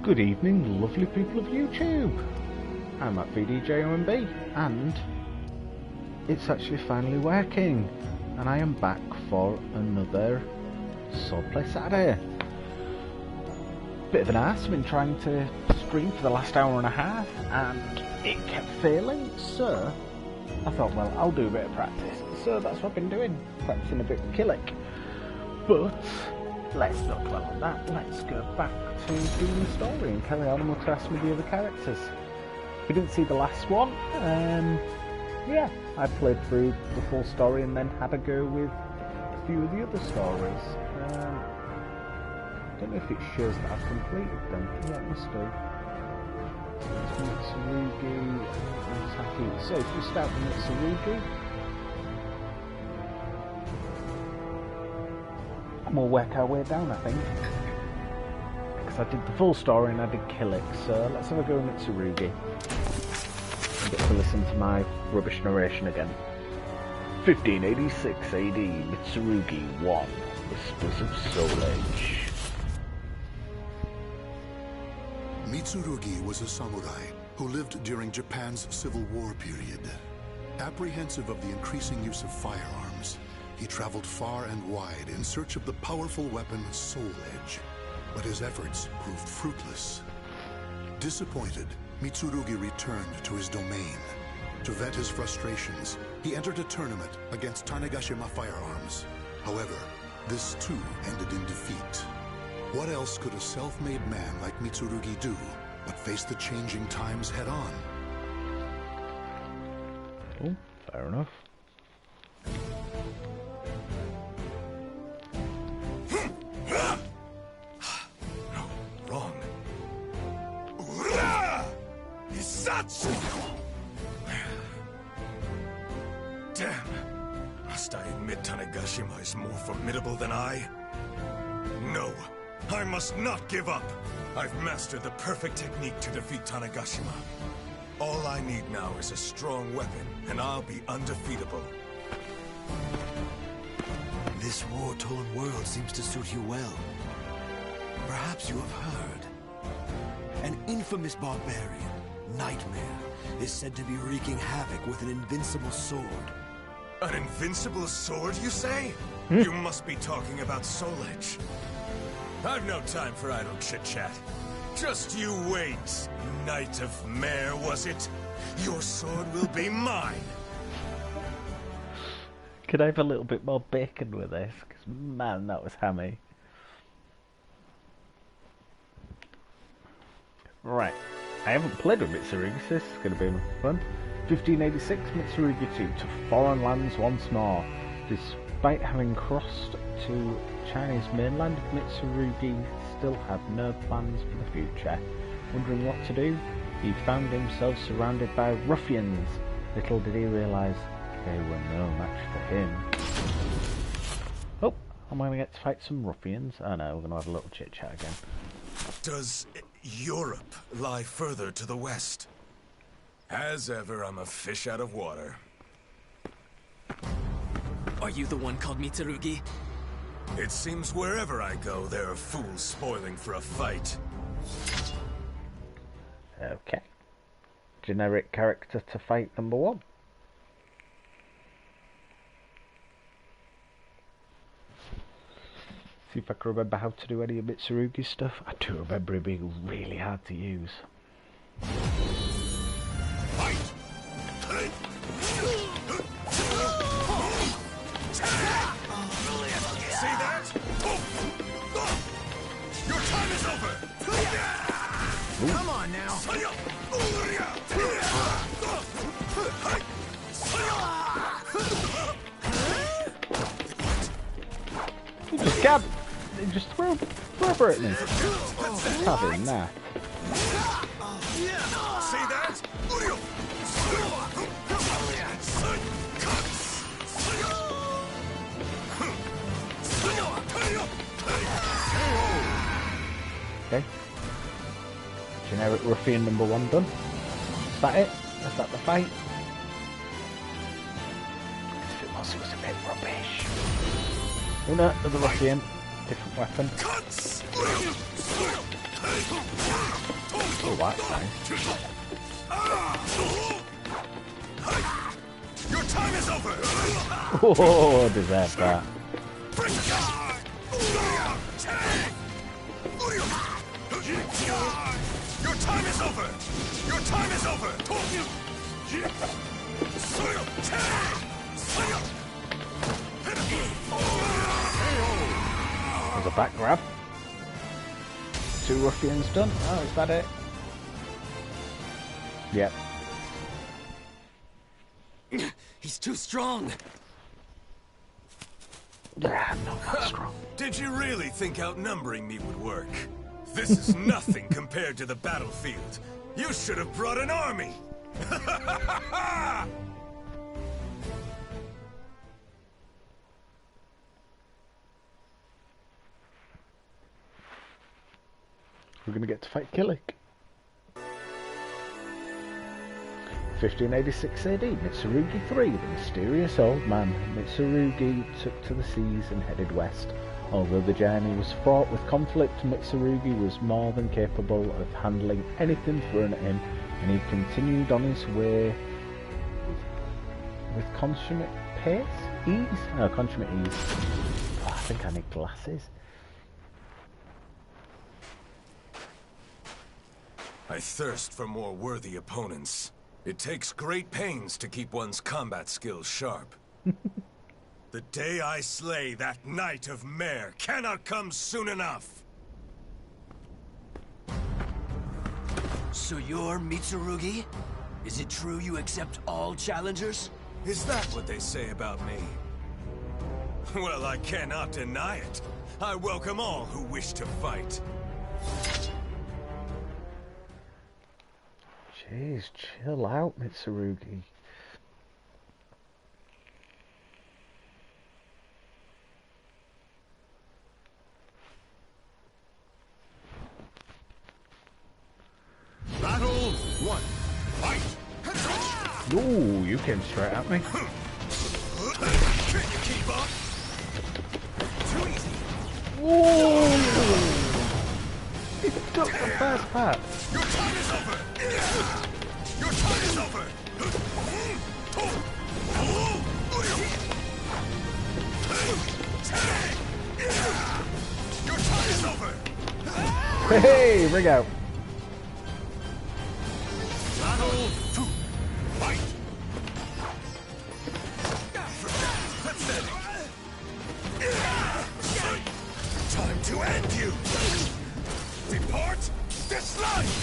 Good evening, lovely people of YouTube. I'm at vdjomb, and it's actually finally working, and I am back for another Swordplay Saturday. Bit of an arse. I've been trying to stream for the last hour and a half, and it kept failing, so I thought, well, I'll do a bit of practice. So that's what I've been doing, practicing a bit of Killick. But let's not dwell on that. Let's go back to doing the story and carry on and we'll test with the other characters. If you didn't see the last one, yeah, I played through the full story and then had a go with a few of the other stories. I don't know if it shows that I've completed them. Yeah, it must do. So it's Mitsarugi and Taki. So if you start with Mitsarugi, and we'll work our way down, I think. Because I did the full story and I did Killick, so let's have a go with Mitsarugi. And get to listen to my rubbish narration again. 1586 AD, Mitsarugi 1, Whispers of Soul Age. Mitsarugi was a samurai who lived during Japan's Civil War period. Apprehensive of the increasing use of firearms, he traveled far and wide in search of the powerful weapon Soul Edge, but his efforts proved fruitless. Disappointed, Mitsarugi returned to his domain. To vent his frustrations, he entered a tournament against Tanegashima firearms. However, this too ended in defeat. What else could a self-made man like Mitsarugi do but face the changing times head-on? Oh, fair enough. Damn! Must I admit Tanegashima is more formidable than I? No! I must not give up! I've mastered the perfect technique to defeat Tanegashima. All I need now is a strong weapon, and I'll be undefeatable. This war-torn world seems to suit you well. Perhaps you have heard. An infamous barbarian, Nightmare, is said to be wreaking havoc with an invincible sword. An invincible sword, you say? You must be talking about Soul Edge. I've no time for idle chit-chat. Just you wait, Knight of Mare, was it? Your sword will be mine! Could I have a little bit more bacon with this? Because, man, that was hammy. Right. I haven't played with Mitsarugi, so this is going to be fun. 1586, Mitsarugi 2 to foreign lands once more. Despite having crossed to Chinese mainland, Mitsarugi still had no plans for the future. Wondering what to do, he found himself surrounded by ruffians. Little did he realise they were no match for him. Oh, I'm going to get to fight some ruffians. Oh no, we're going to have a little chit chat again. Does Europe lie further to the west? As ever, I'm a fish out of water. Are you the one called Mitsarugi? It seems wherever I go, there are fools spoiling for a fight. Okay. Generic character to fight number 1. See if I can remember how to do any of Mitsarugi's stuff. I do remember him being really hard to use. Fight! See that? Your time is over! Ooh. Come on now! You just grab, just throw her at me. Have him there. See that? Okay. Generic ruffian number 1 done. Is that it? Is that the fight? If it was a bit rubbish. Oh no, there's a ruffian. different weapon. Oh, that's nice. Your time is over. Oh, deserve that. Your time is over. Your time is over. There's a back grab. 2 ruffians done. Oh, is that it? Yep. He's too strong. Yeah, not that strong. Did you really think outnumbering me would work? This is nothing compared to the battlefield. You should have brought an army. We're going to get to fight Killick. 1586 AD, Mitsarugi III, the mysterious old man. Mitsarugi took to the seas and headed west. Although the journey was fraught with conflict, Mitsarugi was more than capable of handling anything thrown at him, and he continued on his way with consummate pace? Ease? No, consummate ease. Oh, I think I need glasses. I thirst for more worthy opponents. It takes great pains to keep one's combat skills sharp. The day I slay that Knight of Mare cannot come soon enough! So you're Mitsarugi? Is it true you accept all challengers? Is that what they say about me? Well, I cannot deny it. I welcome all who wish to fight. Jeez, chill out, Mitsarugi. Battle 1. Fight! Ooh, you came straight at me. Can you keep up? Too easy. Ooh! He took the first part. Your time is over! Your time is over! Your time is over! Hey, rig out. Battle 2. Fight! Pathetic. Time to end you! Depart this life!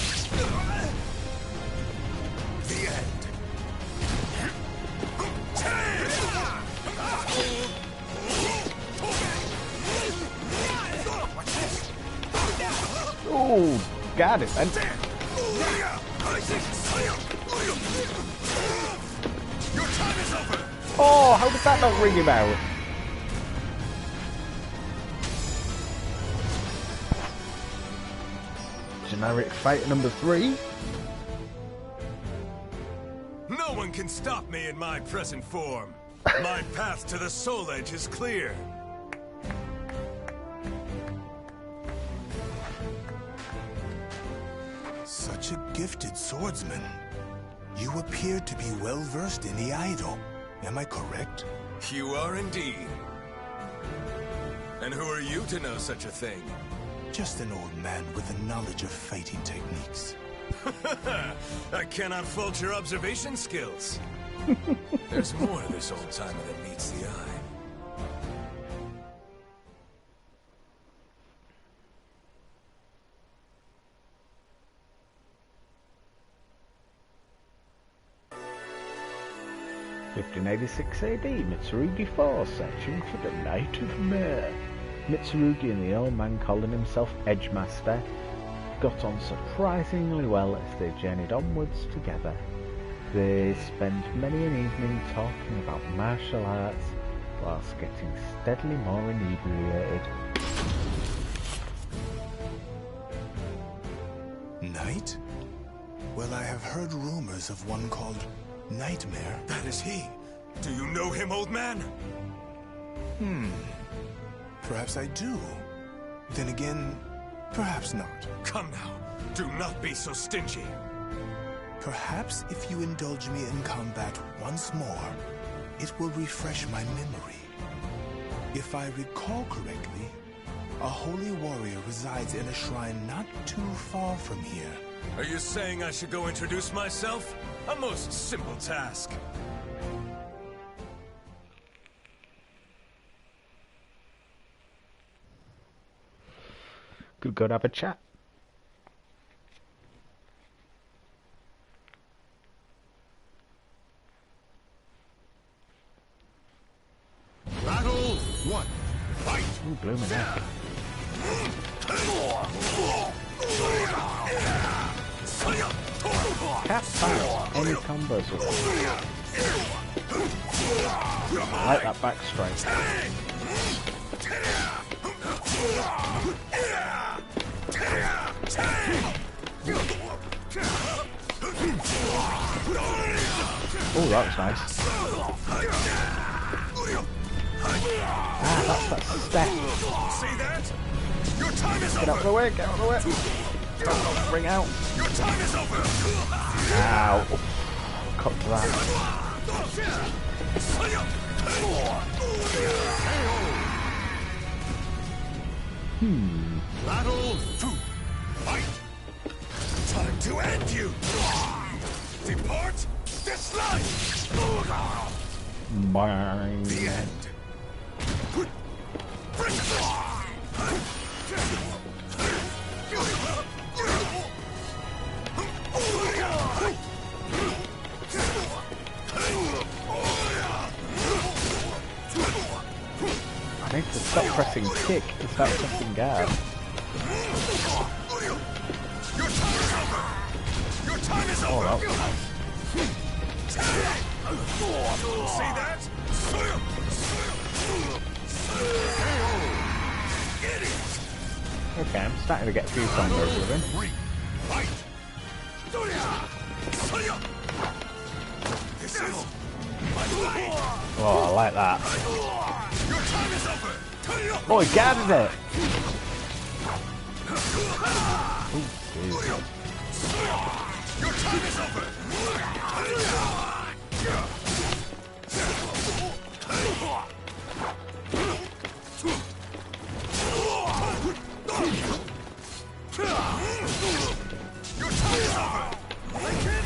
The end. Ooh, got it. And Your time is over! oh, how did that not ring him out? Generic fighter number 3. No one can stop me in my present form. My path to the Soul Edge is clear. Such a gifted swordsman. You appear to be well versed in the Aido. Am I correct? You are indeed. And who are you to know such a thing? Just an old man with a knowledge of fighting techniques. I cannot fault your observation skills. There's more to this old timer than meets the eye. (1586 AD), Mitsarugi IV, searching for the Knight of Mare. Mitsarugi and the old man calling himself Edgemaster got on surprisingly well as they journeyed onwards together. They spent many an evening talking about martial arts, whilst getting steadily more inebriated. Knight? Well, I have heard rumors of one called Nightmare. That is he. Do you know him, old man? Perhaps I do. Then again, perhaps not. Come now, do not be so stingy. Perhaps if you indulge me in combat once more, it will refresh my memory. If I recall correctly, a holy warrior resides in a shrine not too far from here. Are you saying I should go introduce myself? A most simple task. Could go and have a chat. Battle 1. Fight! Ooh, blooming heck. Can't find any combos with it. I like that back strike. Oh, that was nice. Ah, that's that step. See that? Your time is Get out of the way, get out of the way. Oh, bring out. Your time is over. Ow. Cut to that. Battle 2. Fight. Time to end you. Depart this life. Mine. The end. I need to stop pressing kick and start pressing guard. Your time is over. Your time is Oh, over. that was nice. See that? Okay, I'm starting to get a few combos with him. Fight. This is my blade. Oh, I like that. Your time is over. Oh, he guarded it! Ooh, geez. Your time is over.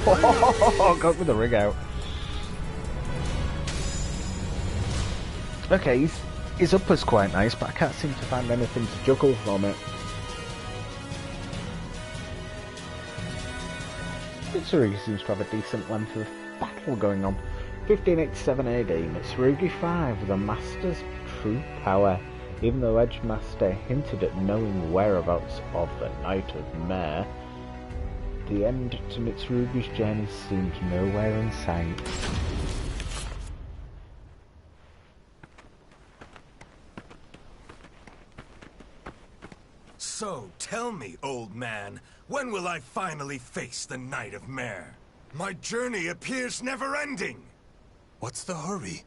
Oh, got with the rig out. Okay, his upper's quite nice, but I can't seem to find anything to juggle from it. Mitsarugi seems to have a decent length of battle going on. 1587 AD, Mitsarugi 5, the Master's true power. Even though Edgemaster hinted at knowing whereabouts of the Knight of Mare, the end to Mitsarugi's journey seemed nowhere in sight. So, tell me, old man, when will I finally face the Knight of Mare? My journey appears never-ending! What's the hurry?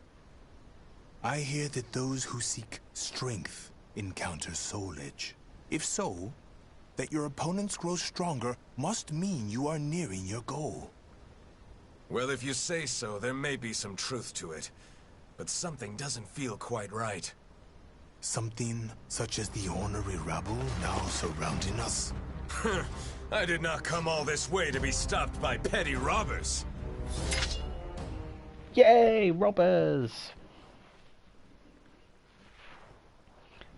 I hear that those who seek strength encounter soul edge. If so, that your opponents grow stronger must mean you are nearing your goal. Well, if you say so, there may be some truth to it. But something doesn't feel quite right. Something such as the ornery rabble now surrounding us? I did not come all this way to be stopped by petty robbers. Yay, robbers!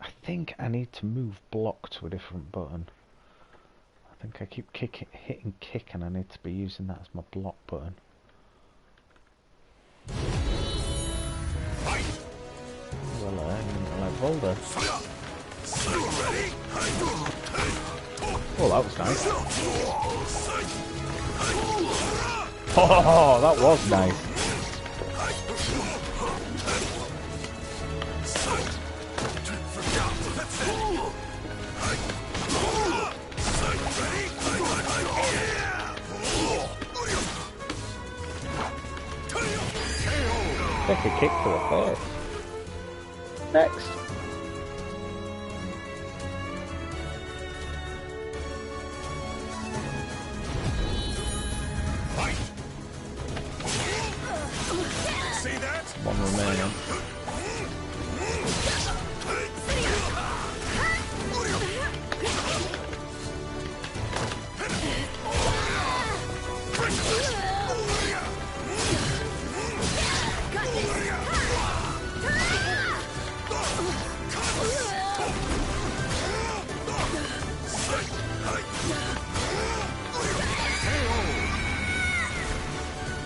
I think I need to move block to a different button. I think I keep hitting kick and I need to be using that as my block button. Well, I like Volder. Oh, that was nice. Oh, that was nice. Take a kick to the face. Next. One remaining.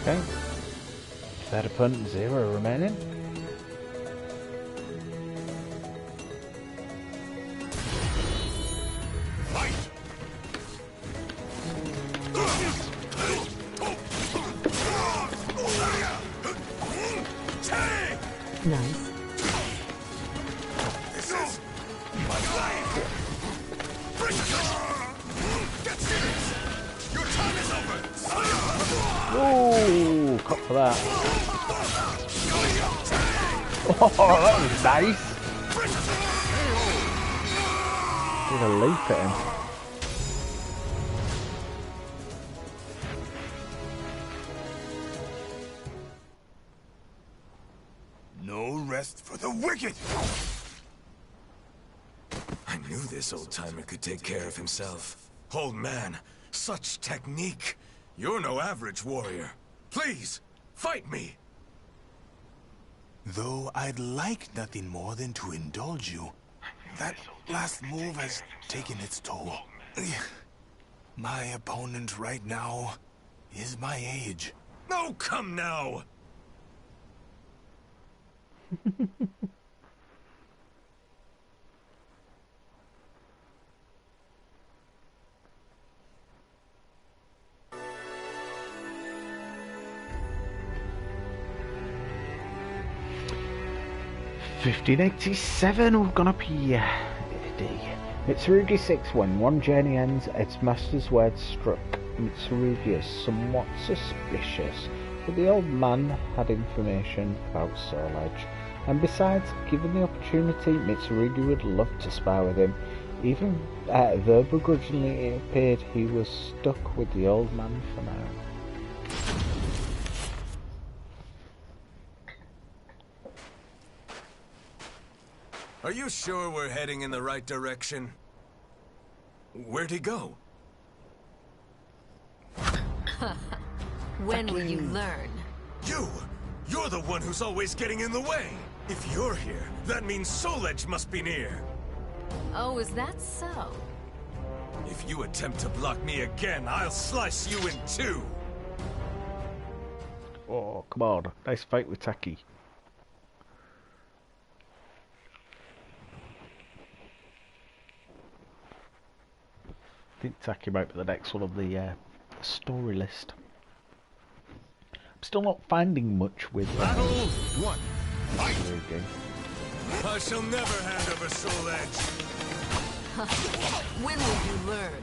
Okay. Third opponent, 0 remaining. Nice. This is my life. Get serious. Your time is over. Ooh, cut for that. Oh, that was nice. Did a leap at him. No rest for the wicked! I knew this old-timer could take care of himself. Old man, such technique. You're no average warrior. Please, fight me! Though I'd like nothing more than to indulge you, that last move has taken its toll. My opponent right now is my age. No, come now! $15.87, we've gone up here. Mitsarugi 6, when one journey ends, its master's word struck. Mitsarugi is somewhat suspicious, but the old man had information about Soul Edge. And besides, given the opportunity, Mitsarugi would love to spar with him. Even though begrudgingly it appeared he was stuck with the old man for now. Are you sure we're heading in the right direction? Where'd he go? When will you learn? You're the one who's always getting in the way! If you're here, that means Soul Edge must be near! Oh, is that so? If you attempt to block me again, I'll slice you in two! Oh, come on. Nice fight with Taki. I think Taki might be the next one on the story list. I'm still not finding much with Battle 1. Fight! Game. I shall never hand over Soul Edge. When will you learn?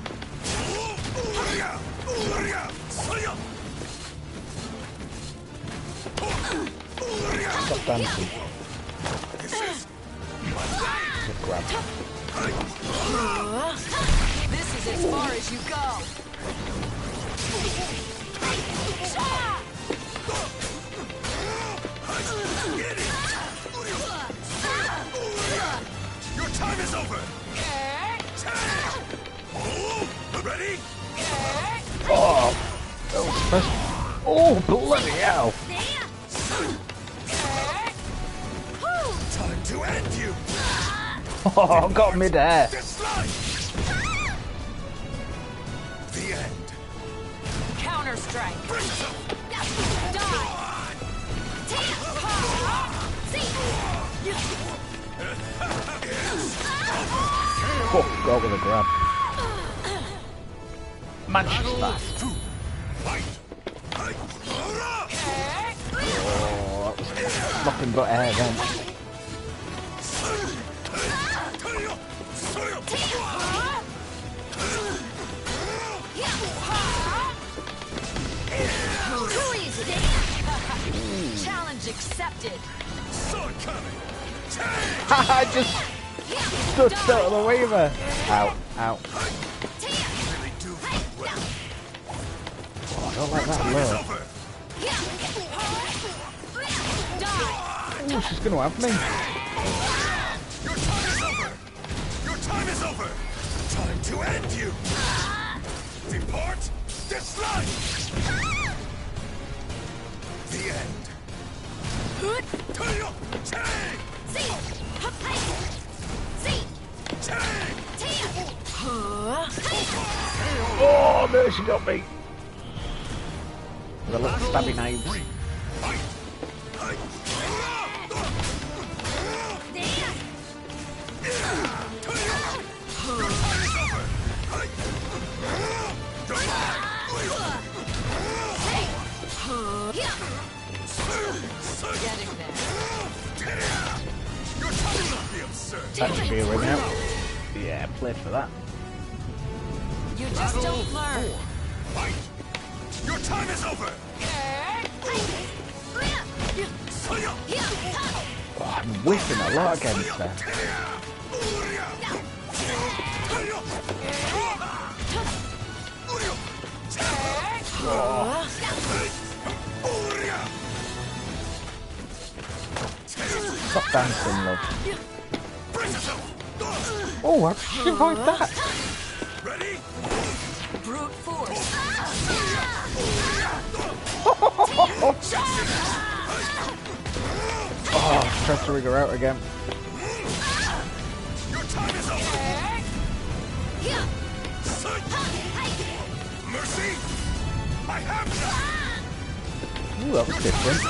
Stop dancing. This is Good grab. This is as far as you go. Your time is over. Ready? Oh, that was special. Oh, bloody hell. Time to end you. Oh, got me there. Dislike. The end. Counter strike. Oh, got with a grab. Manchester. Oh, that was nothing but air then. Challenge accepted. Sword coming. I just stood out of the way there. Ow, ow. Really do well. Oh, I don't like that look. Over. Die. Ooh, she's going to have me. Your time is over! Your time is over! Time to end you! Depart this life! The end. Oh, there she got me. With a little stabby knife. Getting there. That should be a win now. Yeah, played for that. You just don't learn. Fight! Your time is over! Oh, I'm whiffing a lot against her. Oh. Stop dancing, love. Oh, how did she avoid that? Ready? Brute force. Oh, tried to rig her out again. Your time is over! Mercy! I have you! Ooh, that was different.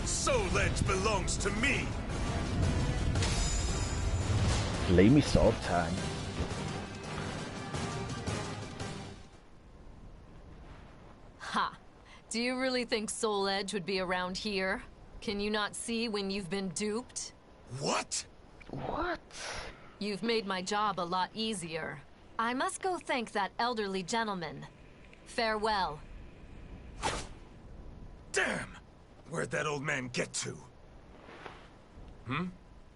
Soul Edge belongs to me! Leave me sword time. Ha! Do you really think Soul Edge would be around here? Can you not see when you've been duped? What? What? You've made my job a lot easier. I must go thank that elderly gentleman. Farewell. Damn! Where'd that old man get to?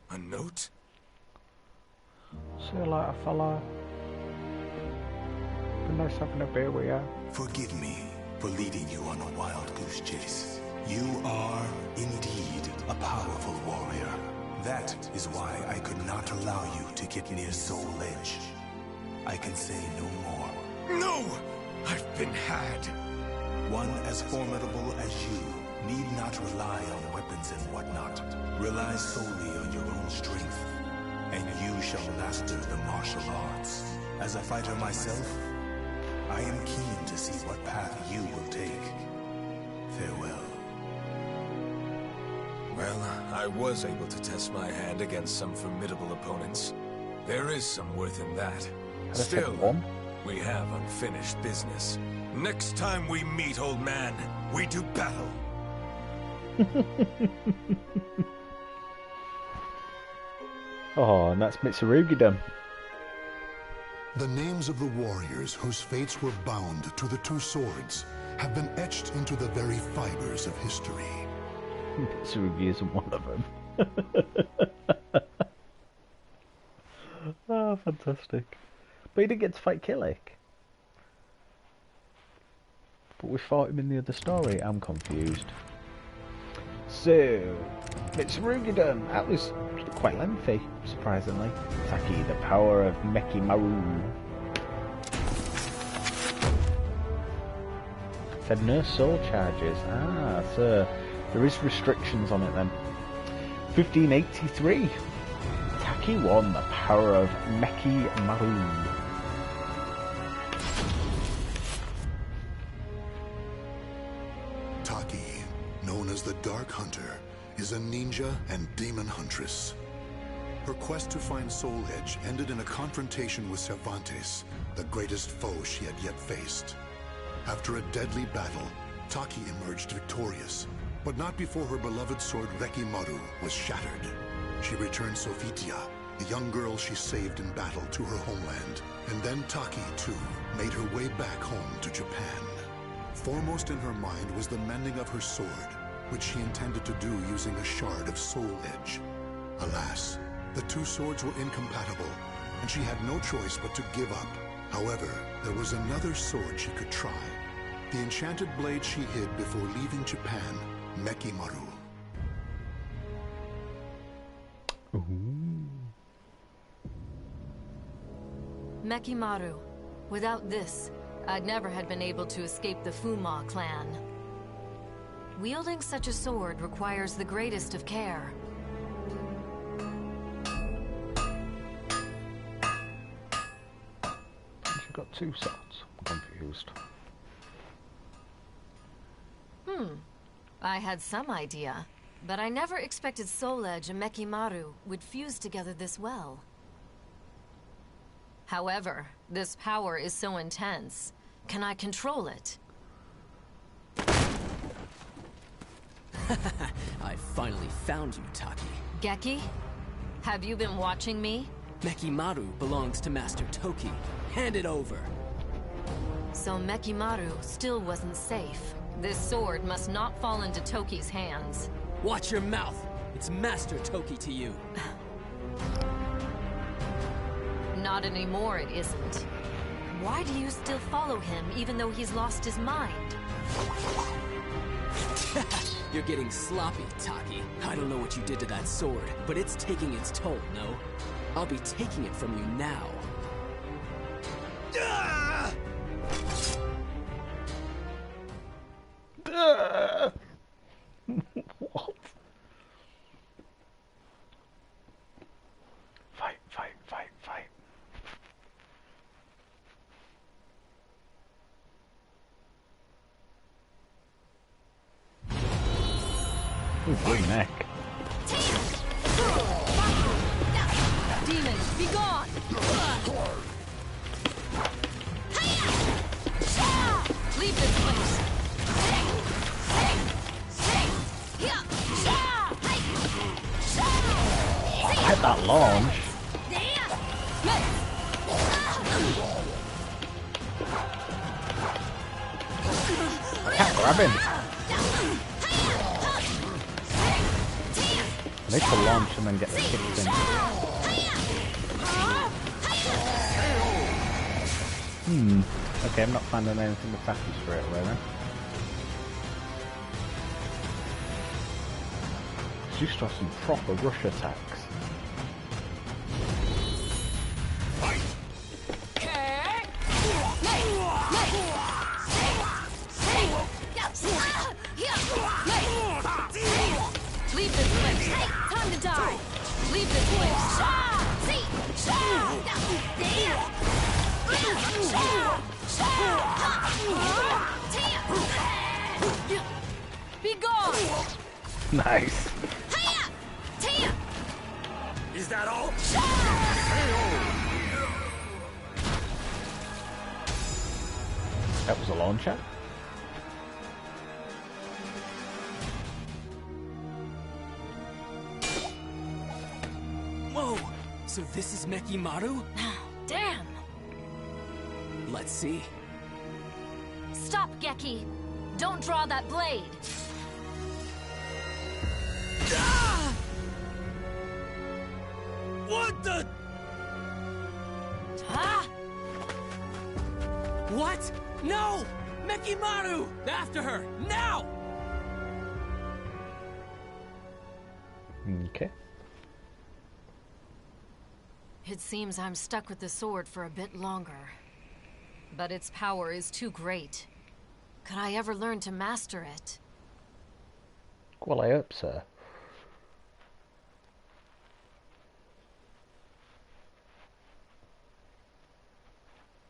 A note? See you later, fella. Been nice having a beer with you. Forgive me for leading you on a wild goose chase. You are indeed a powerful warrior. That is why I could not allow you to get near Soul Edge. I can say no more. No! I've been had. One as formidable as you need not rely on weapons and whatnot. Rely solely on your own strength, and you shall master the martial arts. As a fighter myself, I am keen to see what path you will take. Farewell. Well, I was able to test my hand against some formidable opponents. There is some worth in that. Still, we have unfinished business. Next time we meet, old man, we do battle. Oh, and that's Mitsarugi done. The names of the warriors whose fates were bound to the two swords have been etched into the very fibers of history. Mitsarugi isn't one of them. Oh, fantastic. But he didn't get to fight Killick. But we fought him in the other story. I'm confused. So, Mitsarugi done. That was quite lengthy, surprisingly. Taki, the power of Mekimaru. Said no soul charges. Ah, so there is restrictions on it then. 1583. Taki won the power of Mekimaru. Taki, known as the Dark Hunter, is a ninja and demon huntress. Her quest to find Soul Edge ended in a confrontation with Cervantes, the greatest foe she had yet faced. After a deadly battle, Taki emerged victorious, but not before her beloved sword Rekimaru was shattered. She returned Sofitia, the young girl she saved in battle, to her homeland. And then Taki, too, made her way back home to Japan. Foremost in her mind was the mending of her sword, which she intended to do using a shard of Soul Edge. Alas, the two swords were incompatible, and she had no choice but to give up. However, there was another sword she could try. The enchanted blade she hid before leaving Japan, Mekimaru. Mekimaru. Without this, I'd never had been able to escape the Fuma clan. Wielding such a sword requires the greatest of care. You've got two swords. I'm confused. I had some idea, but I never expected Soul Edge and Mekimaru would fuse together this well. However, this power is so intense. Can I control it? I finally found you, Taki. Geki? Have you been watching me? Mekimaru belongs to Master Toki. Hand it over. So Mekimaru still wasn't safe. This sword must not fall into Toki's hands. Watch your mouth. It's Master Toki to you. Not anymore, it isn't. Why do you still follow him even though he's lost his mind? You're getting sloppy, Taki. I don't know what you did to that sword, but it's taking its toll, no? I'll be taking it from you now. What? Fight, fight, fight, fight. Ooh, blue neck. Demon, be gone! Leave this place! Hit that launch. I can't grab him. I need to launch and then get the kicks in. Okay, I'm not finding anything with Taki straight away then. She used to have some proper rush attacks. Leave this place! Time to die! Leave this place! Be gone! Nice. Is that all? That was a launcher. Whoa! So this is Mekimaru? Damn! Let's see. Stop, Geki! Don't draw that blade! Ah! What the? Ah! What? No! Mekimaru! After her! Now! Okay. It seems I'm stuck with the sword for a bit longer. But its power is too great. Could I ever learn to master it? Well, I hope so.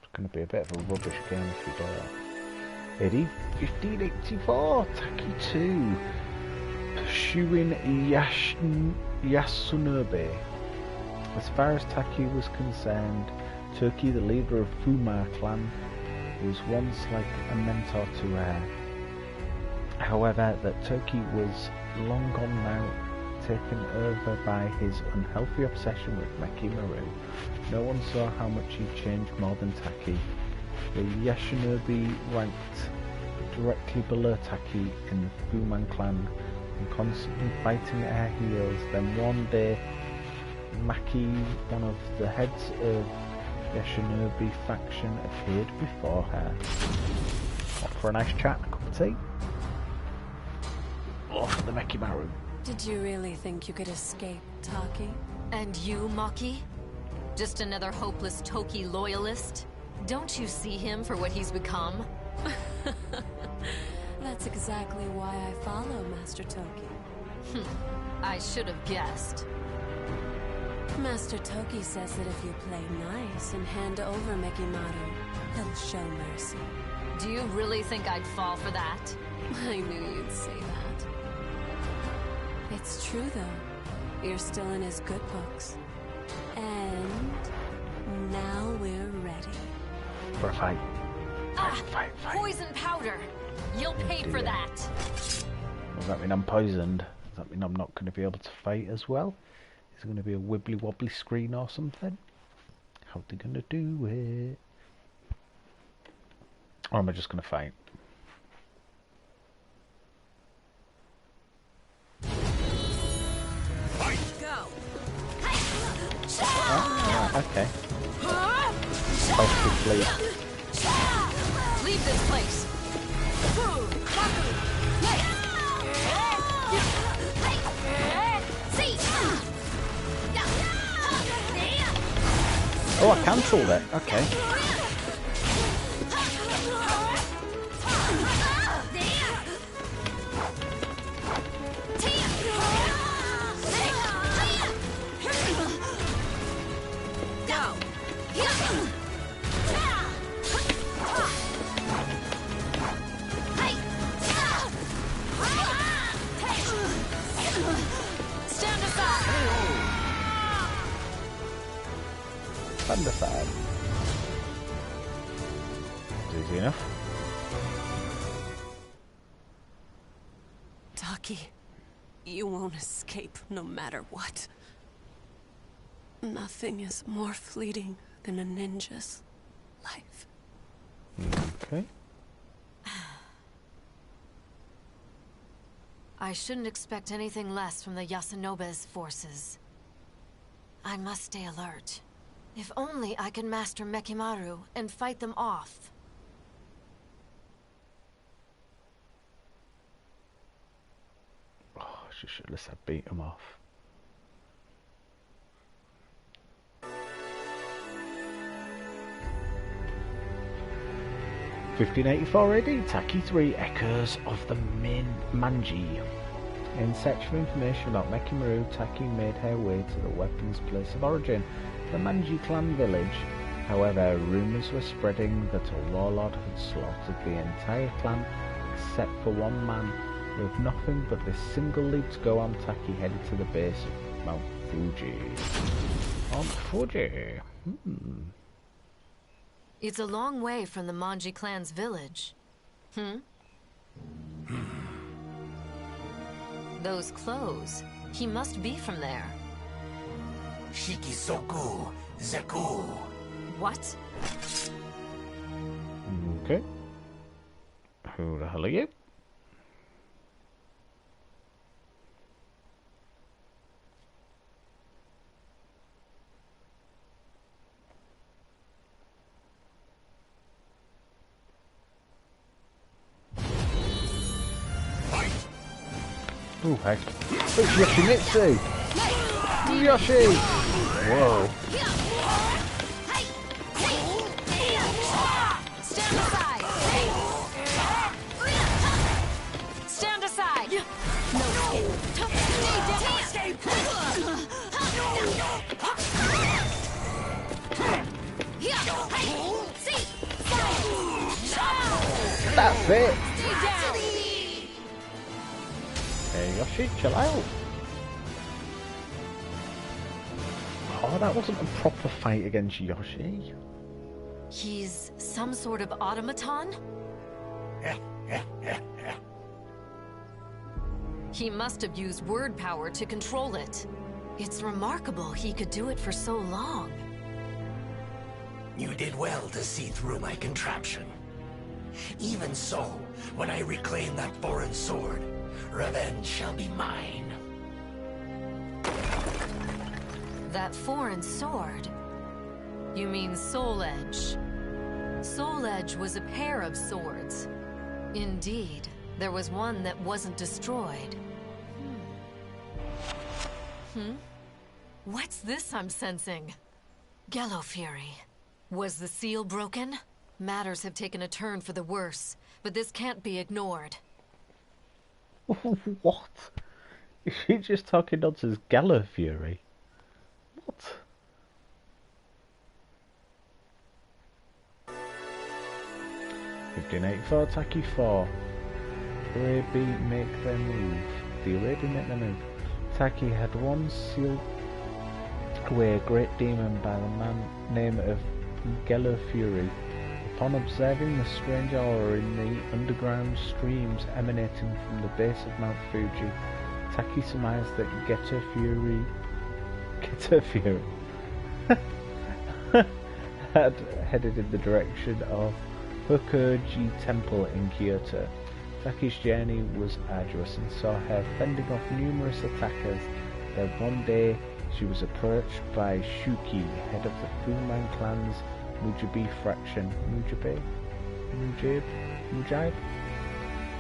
It's going to be a bit of a rubbish game if you do that. Eddie, 1584, Taki 2. Pursuing Yasunube. As far as Taki was concerned, Toki, the leader of Fuma clan, was once like a mentor to her. However, that Toki was long gone now, taken over by his unhealthy obsession with Mekimaru. No one saw how much he changed more than Taki. The Yasunube ranked directly below Taki in the Fuman clan and constantly biting at her heels. Then one day, Maki, one of the heads of The Shinobi faction appeared before her. What for a nice chat and a cup of tea? Or for the Mekimaru. Did you really think you could escape, Taki? And you, Maki? Just another hopeless Toki loyalist? Don't you see him for what he's become? That's exactly why I follow Master Toki. I should have guessed. Master Toki says that if you play nice and hand over Mekimaru, he'll show mercy. Do you really think I'd fall for that? I knew you'd say that. It's true, though. You're still in his good books. And now we're ready. For a fight. Fight. Poison powder! You'll pay for that! Does that mean I'm poisoned? Does that mean I'm not going to be able to fight as well? Is it going to be a wibbly wobbly screen or something? How are they going to do it? Or am I just going to fight? Go! Oh, okay. Supposed to flee. Leave this place! Oh, I cancelled it. Okay. Thunderside. Easy enough. Taki, you won't escape no matter what. Nothing is more fleeting than a ninja's life. Okay. I shouldn't expect anything less from the Yasunobe's forces. I must stay alert. If only I can master Mekimaru and fight them off. Oh, she should have said beat him off. (1584 AD), Taki 3, Echoes of the Manji. In search for information about Mekimaru, Taki made her way to the weapon's place of origin, the Manji clan village. However, rumours were spreading that a warlord had slaughtered the entire clan except for one man. With nothing but this single lead to go on, Taki headed to the base of Mount Fuji. Mount Fuji? It's a long way from the Manji clan's village. Those clothes. He must be from there. Shikisoku Zeku. What? Okay. Who the hell are you? Oh heck. It's Yoshimitsu! Yoshi! Whoa. Stand aside! Stand aside! No escape! That's it! Hey Yoshi, chill out. Oh, that wasn't a proper fight against Yoshi. He's some sort of automaton? He must have used word power to control it. It's remarkable he could do it for so long. You did well to see through my contraption. Even so, when I reclaim that foreign sword, revenge shall be mine. That foreign sword? You mean Soul Edge. Soul Edge was a pair of swords. Indeed, there was one that wasn't destroyed. What's this I'm sensing? Gello Fury. Was the seal broken? Matters have taken a turn for the worse, but this can't be ignored. What? Is she just talking nonsense? Gello Fury? What? $15.84, Taki 4. Arabi make their move. The Arabi make their move. Taki had once sealed away a great demon by the name of Gello Fury. Upon observing the strange aura in the underground streams emanating from the base of Mount Fuji, Taki surmised that Gello Fury had headed in the direction of Hokuji Temple in Kyoto. Taki's journey was arduous and saw her fending off numerous attackers. Then one day she was approached by Shuki, head of the Fuman clan's Mujabi faction. Mujib?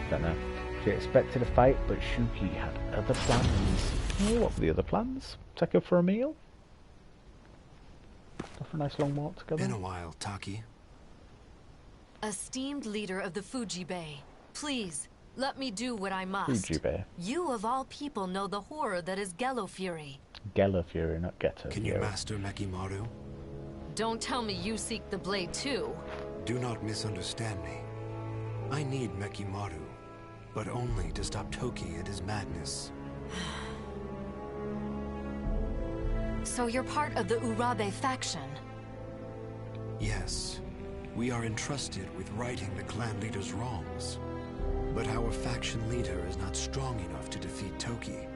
Don't know. She expected a fight, but Shuki had other plans. Oh, what were the other plans? Take her for a meal? Go for a nice long walk together? Been a while, Taki. Esteemed leader of the Fuji Bay, please, let me do what I must. Fuji Bay. You of all people know the horror that is Gello Fury. Gello Fury, not Geto Can Fury. you master Mekimaru? Don't tell me you seek the blade too. Do not misunderstand me. I need Mekimaru, but only to stop Toki and his madness. So you're part of the Urabe faction? Yes. We are entrusted with righting the clan leader's wrongs. But our faction leader is not strong enough to defeat Toki.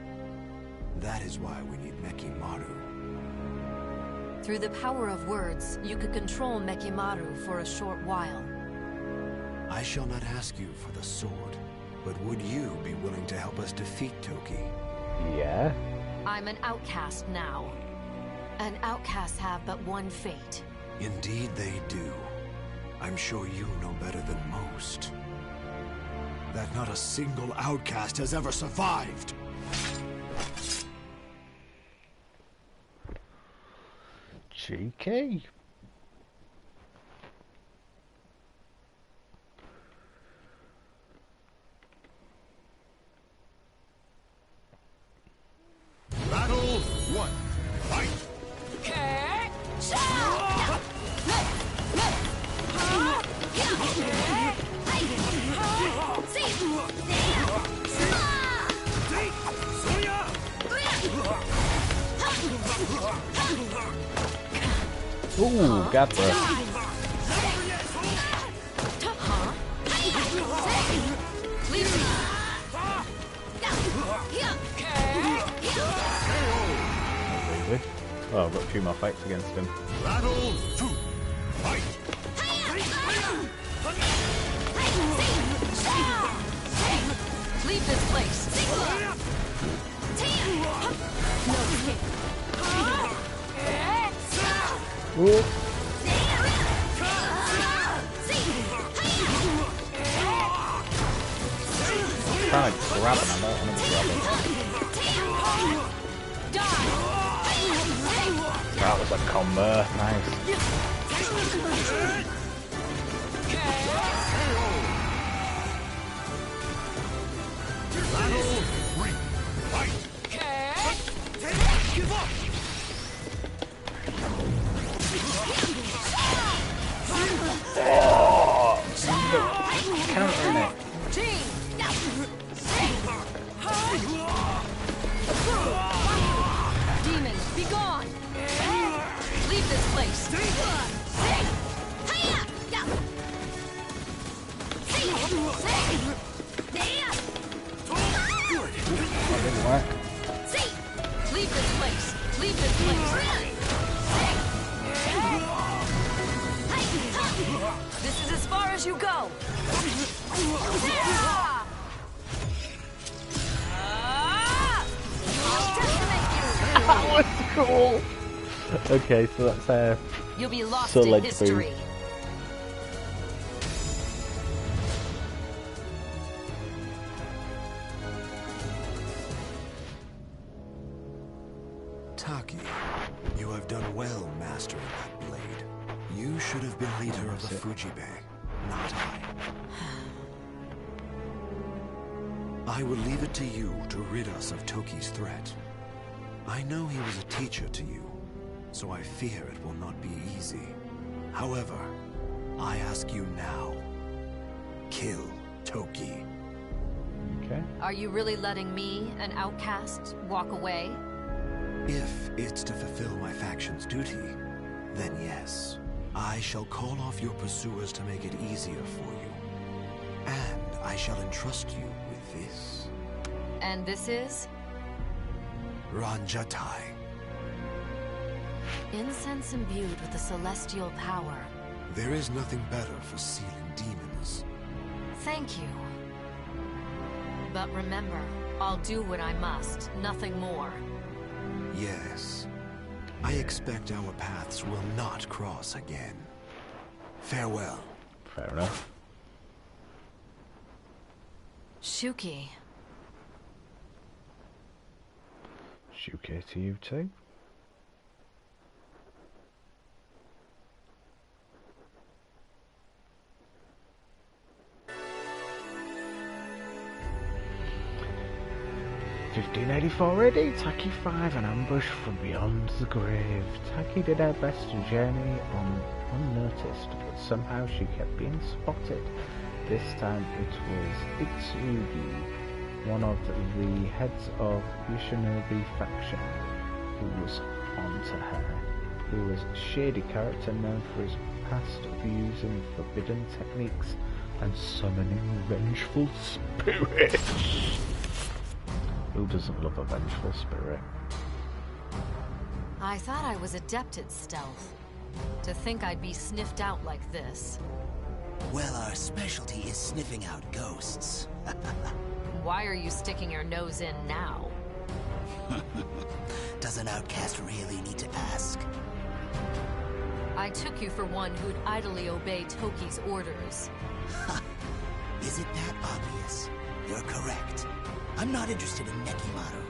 That is why we need Mekimaru. Through the power of words, you could control Mekimaru for a short while. I shall not ask you for the sword, but would you be willing to help us defeat Toki? Yeah. I'm an outcast now. And outcasts have but one fate. Indeed they do. I'm sure you know better than most. That not a single outcast has ever survived. Cheeky. Battle 1. Fight! Ooh, got the. Oh, I've got a few more fights against him. Battle 2. Fight! Leave this place. Ooh. Trying to grab him, I don't want to grab him. That was a combo, nice. Battle 3. Fight! Give up! Oh, countering it. Demons, be gone! Leave this place! That didn't work. Leave this place! Leave this place! This is as far as you go! That was cool! Okay, so that's You'll be lost in Soulcalibur. history. Taki, you have done well mastering that blade. You should have been leader of the Fujibe, not I. I will leave it to you to rid us of Toki's threat. I know he was a teacher to you, so I fear it will not be easy. However, I ask you now, kill Toki. Okay. Are you really letting me, an outcast, walk away? If it's to fulfill my faction's duty, then yes. I shall call off your pursuers to make it easier for you. And I shall entrust you with this. And this is? Ranjatai. Incense imbued with a celestial power. There is nothing better for sealing demons. Thank you. But remember, I'll do what I must, nothing more. Yes. I expect our paths will not cross again. Farewell. Fair enough. Shuki. Shuki to you too. $1584 AD, Taki 5, an ambush from beyond the grave. Taki did her best to journey on unnoticed, but somehow she kept being spotted. This time it was Mitsarugi, one of the heads of Yoshinobi faction, who was onto her. He was a shady character known for his past of using forbidden techniques and summoning vengeful spirits. Who doesn't love a vengeful spirit? I thought I was adept at stealth. To think I'd be sniffed out like this. Well, our specialty is sniffing out ghosts. Why are you sticking your nose in now? Does an outcast really need to ask? I took you for one who'd idly obey Toki's orders. Is it that obvious? You're correct. I'm not interested in Nekimaru.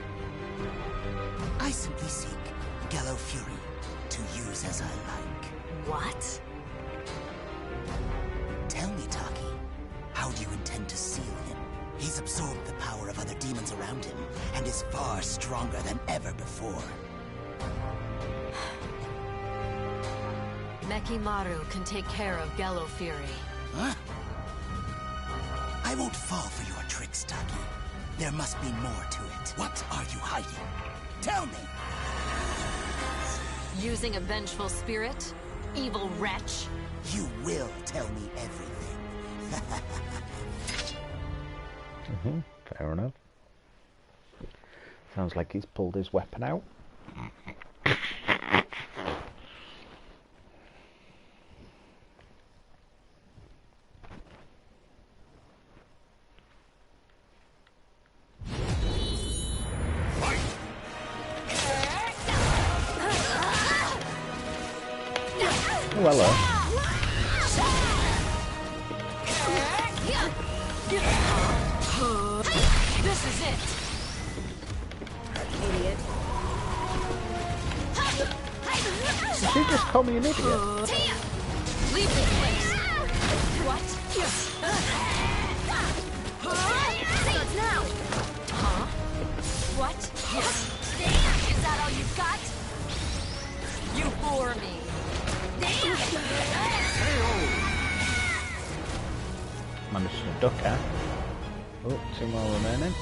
I simply seek Gallo Fury to use as I like. What? Tell me, Taki, how do you intend to seal him? He's absorbed the power of other demons around him, and is far stronger than ever before. Nekimaru can take care of Gallo Fury. Huh? I won't fall for your tricks, Taki. There must be more to it. What are you hiding? Tell me! Using a vengeful spirit? Evil wretch? You will tell me everything. Fair enough. Sounds like he's pulled his weapon out. Oh, hello. This is it! Idiot. Did you just call me an idiot? Leave this place! What? Starts now! Huh? What? Is that all you've got? You bore me. Managed to duck out. Oh, 2 more remaining.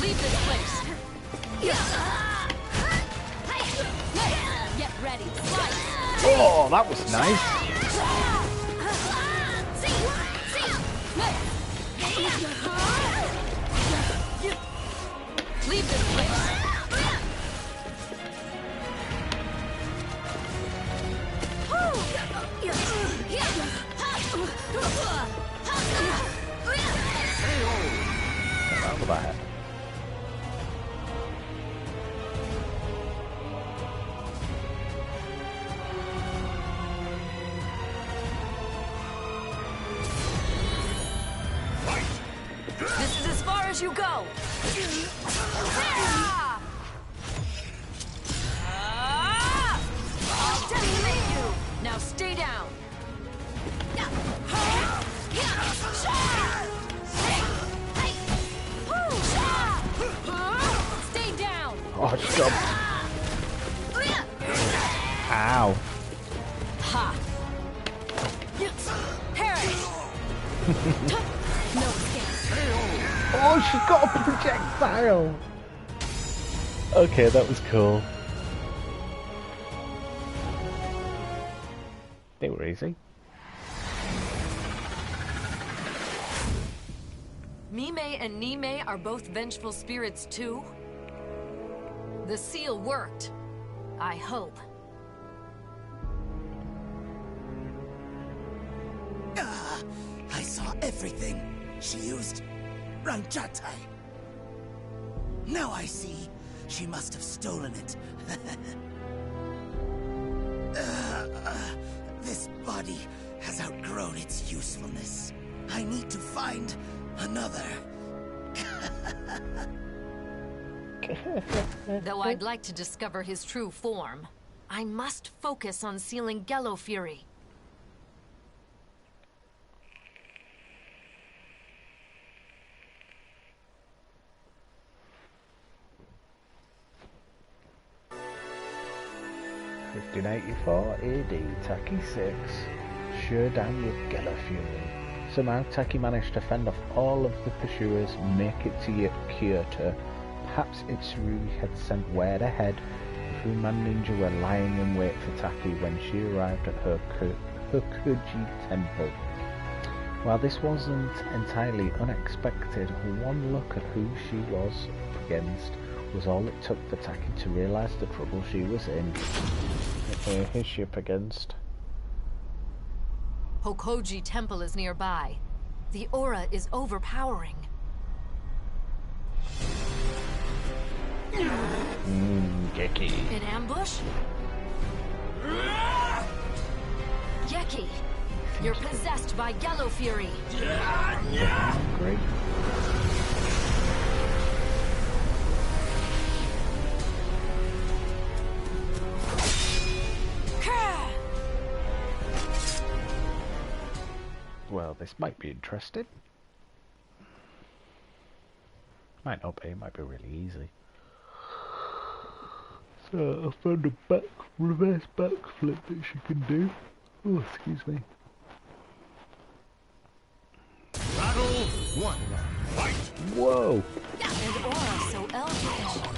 Leave this place. Get ready. Oh, that was nice. Leave this place. Out of that. This is as far as you go. I'll decimate you. Now stay down. Stay down. Oh, stop. Ow. Ha. Perish. No escape. Oh, she's got a projectile. Okay, that was cool. They were easy. Mime and Nime are both vengeful spirits too? The seal worked. I hope. I saw everything. She used Ranchatai. Now I see. She must have stolen it. This body has outgrown its usefulness. I need to find another. Though I'd like to discover his true form, I must focus on sealing Gello Fury. AD, Taki 6, sure down with Gello Fury. Somehow Taki managed to fend off all of the pursuers, make it to Kyoto. Perhaps Mitsarugi had sent word ahead. The Fu-Man ninja were lying in wait for Taki when she arrived at her Hokuji temple. While this wasn't entirely unexpected, one look at who she was up against was all it took for Taki to realise the trouble she was in. Who's she up against? Hokuji Temple is nearby. The aura is overpowering. Geki. In ambush? Geki, you're possessed by Gello Fury. Great. Well, this might be interesting. Might not be, it might be really easy. So I found a reverse backflip that she can do. Oh, excuse me. Battle 1. Fight! Whoa! And aura so eldritch.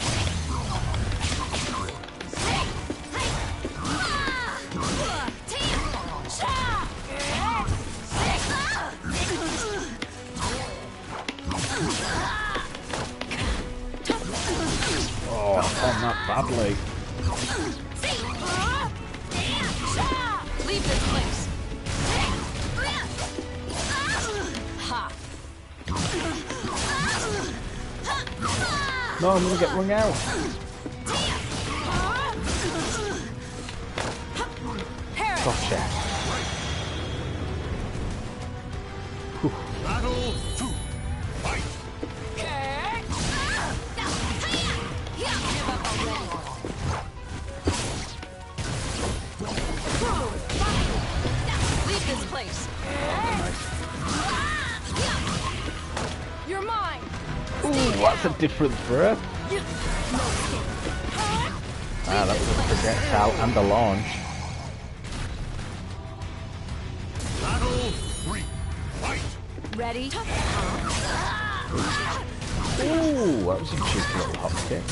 Oh, I found that badly. Leave this place. Ha. No, I'm gonna get wrung out. Gotcha. Battle 2. Fight! Give up already. Leave this place. You're mine. Ooh, that's a difference for her. Ah, that was a projectile and a launch. Battle 3. Fight! Ready? Ooh, that was a cheeky little hop kick.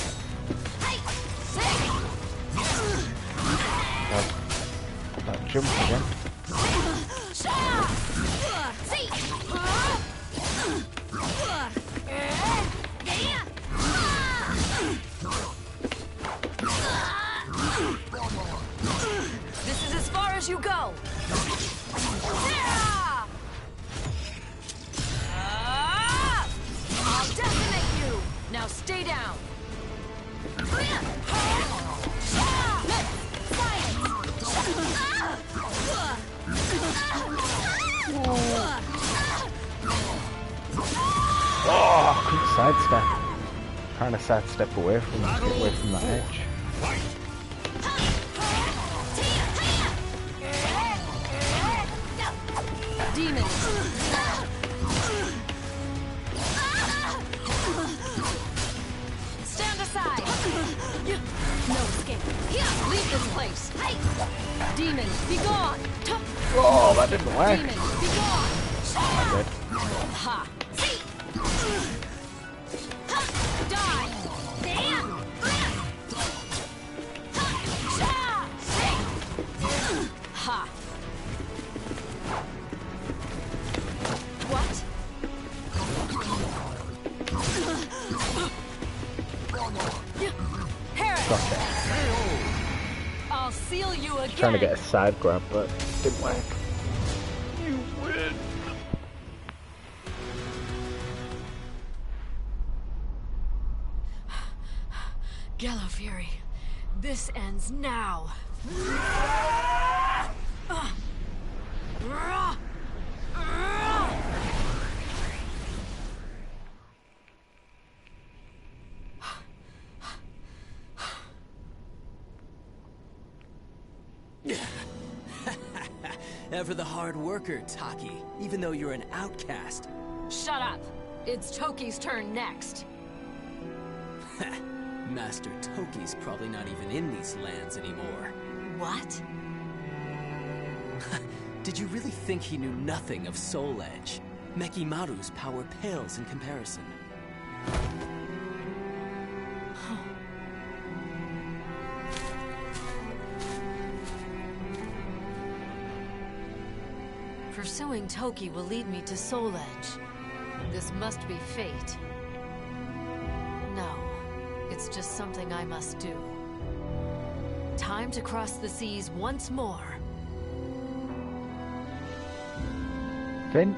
That jump again. This is as far as you go. Oh, I couldn't sidestep. Trying to sidestep away from him to get away from that edge. Demon. Stand aside. No escape. Leave this place. Demon, be gone. Oh, that didn't work. Demon, be gone. I did. Ha. Die. Ha. What? Gotcha. I'll seal you again. Trying to get a side grab, but didn't work. You win. Gallo Fury, this ends now. Ever the hard worker, Taki, even though you're an outcast. Shut up. It's Toki's turn next. Master Toki's probably not even in these lands anymore. What? Did you really think he knew nothing of Soul Edge? Mekimaru's power pales in comparison. Pursuing Toki will lead me to Soul Edge. This must be fate. No, it's just something I must do. Time to cross the seas once more. Finn?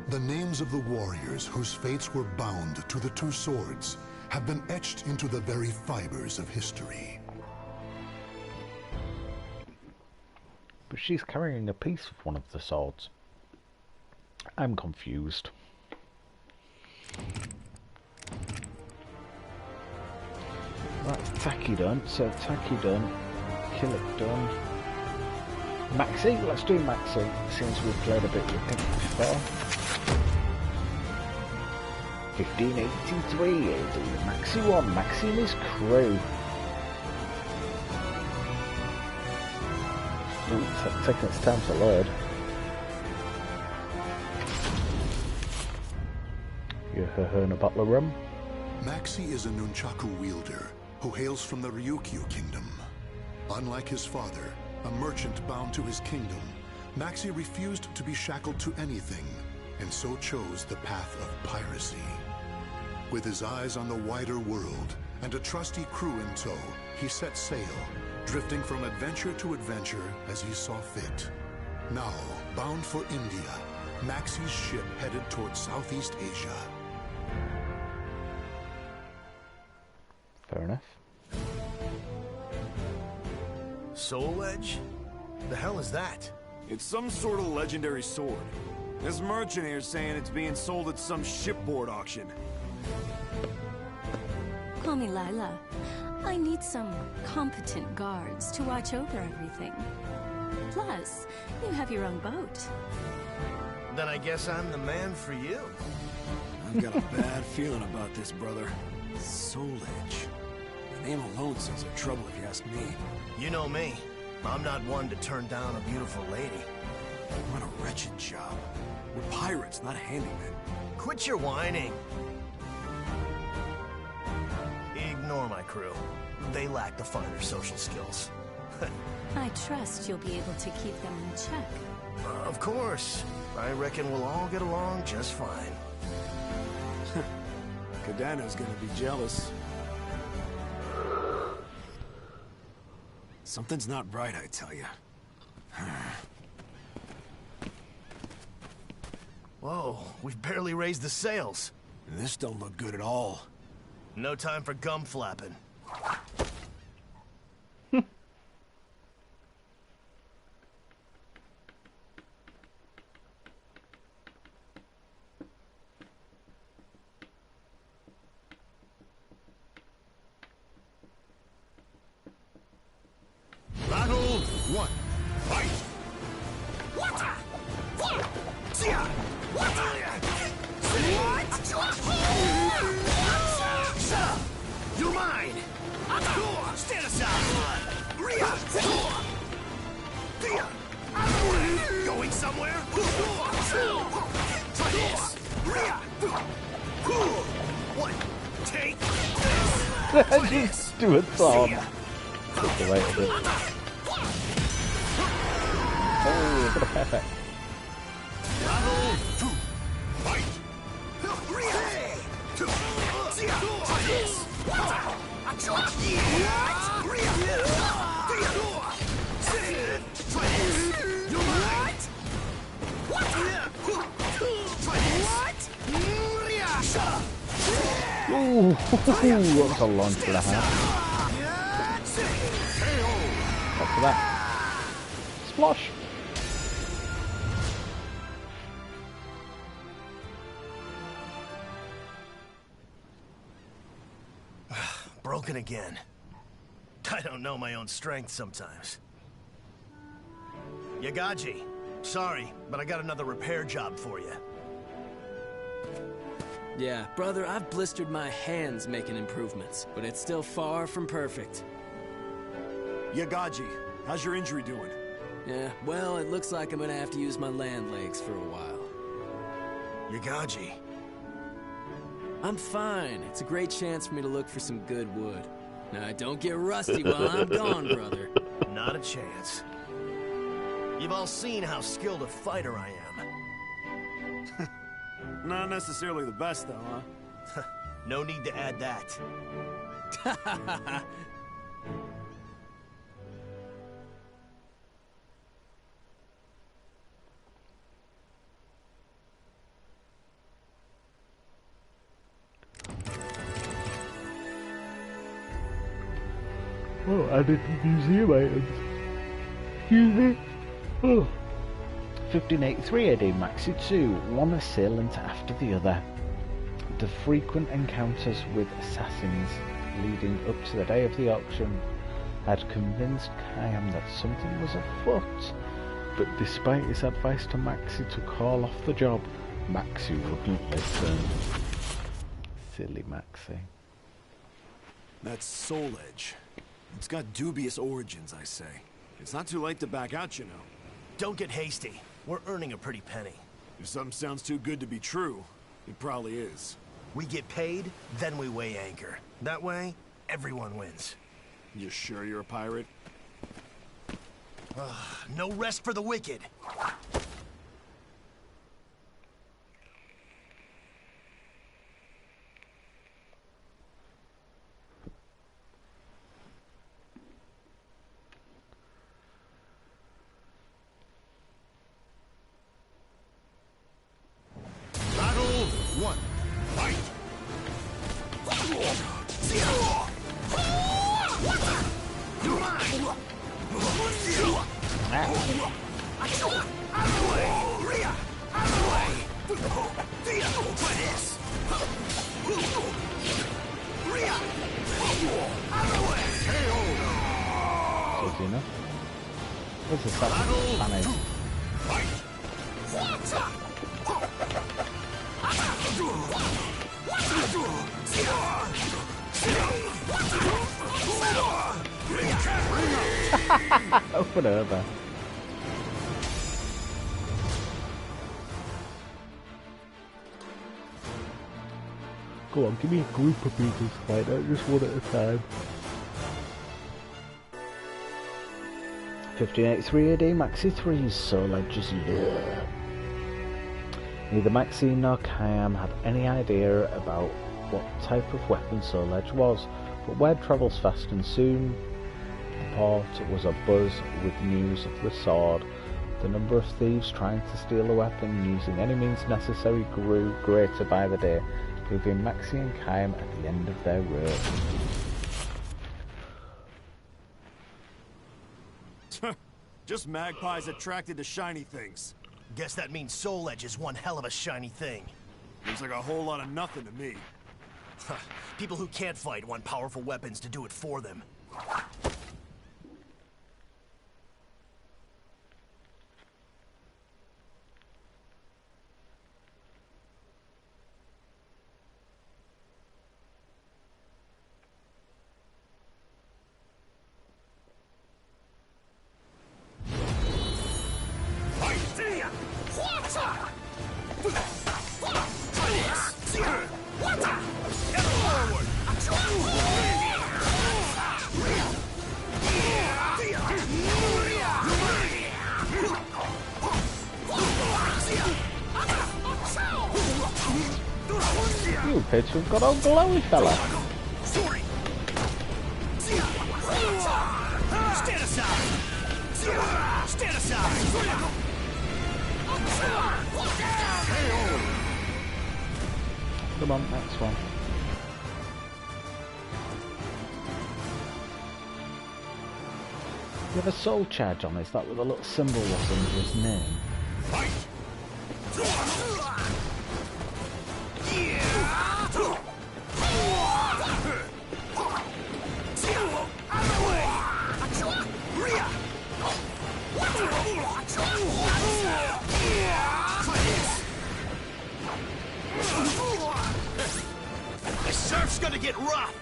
The names of the warriors whose fates were bound to the two swords have been etched into the very fibers of history. But she's carrying a piece of one of the swords. I'm confused. That's Taki done, so Taki done. Kill it done. Maxi? Let's do Maxi, since we've played a bit with him before. 1583 AD, Maxi 1, Maxi and his crew. Ooh, it's taking its time to load. You heard a bottle of rum? Maxi is a nunchaku wielder who hails from the Ryukyu kingdom. Unlike his father, a merchant bound to his kingdom, Maxi refused to be shackled to anything, and so chose the path of piracy. With his eyes on the wider world and a trusty crew in tow, he set sail, drifting from adventure to adventure as he saw fit. Now, bound for India, Maxi's ship headed towards Southeast Asia. Fair enough. Soul Edge? The hell is that? It's some sort of legendary sword. This merchant here's saying it's being sold at some shipboard auction. Call me Lila. I need some competent guards to watch over everything. Plus, you have your own boat. Then I guess I'm the man for you. I've got a bad feeling about this, brother. Soul Edge. The name alone says they're trouble if you ask me. You know me. I'm not one to turn down a beautiful lady. What a wretched job. We're pirates, not handymen. Quit your whining. Ignore my crew. They lack the finer social skills. I trust you'll be able to keep them in check. Of course. I reckon we'll all get along just fine. Kadana's gonna be jealous. Something's not right, I tell you. Whoa, we've barely raised the sails. This don't look good at all. No time for gum flapping. one, fight! You're mine! Stand aside! Going somewhere? Try this! What? Take this! Just do a thumb. Take the weight of it. Oh, what a perfect. Fight! Try this! Ooh, that's a launch for the hand. After that, splosh. Broken again. I don't know my own strength sometimes. Yagaji, sorry, but I got another repair job for you. Yeah, brother, I've blistered my hands making improvements, but it's still far from perfect. Yagaji, how's your injury doing? Yeah, well, it looks like I'm gonna have to use my land legs for a while. Yagaji. I'm fine. It's a great chance for me to look for some good wood. Now, don't get rusty while I'm gone, brother. Not a chance. You've all seen how skilled a fighter I am. Not necessarily the best, though, huh? No need to add that. Oh, added to museum items. Excuse me. Oh. 1583 AD, Maxi 2, one assailant after the other. The frequent encounters with assassins leading up to the day of the auction had convinced Kayam that something was afoot, but despite his advice to Maxi to call off the job, Maxi wouldn't listen. Silly Maxi. That's Soul Edge. It's got dubious origins, I say. It's not too late to back out, you know. Don't get hasty. We're earning a pretty penny. If something sounds too good to be true, it probably is. We get paid, then we weigh anchor. That way, everyone wins. You sure you're a pirate? No rest for the wicked. Open over. Go on, give me a group of people to fight out, just one at a time. 1583 AD, Maxi 3's Soul Edge's lure. Neither Maxi nor Kayam had any idea about what type of weapon Soul Edge was, but word travels fast and soon the port was abuzz with news of the sword. The number of thieves trying to steal the weapon using any means necessary grew greater by the day, leaving Maxi and Kayam at the end of their rope. Just magpies attracted to shiny things. Guess that means Soul Edge is one hell of a shiny thing. Looks like a whole lot of nothing to me. People who can't fight want powerful weapons to do it for them. appear to have got old glowy fella. Stand aside! Stand aside! Come on, next one. You have a soul charge on, is that what the little symbol was under his name? The surf's gonna get rough!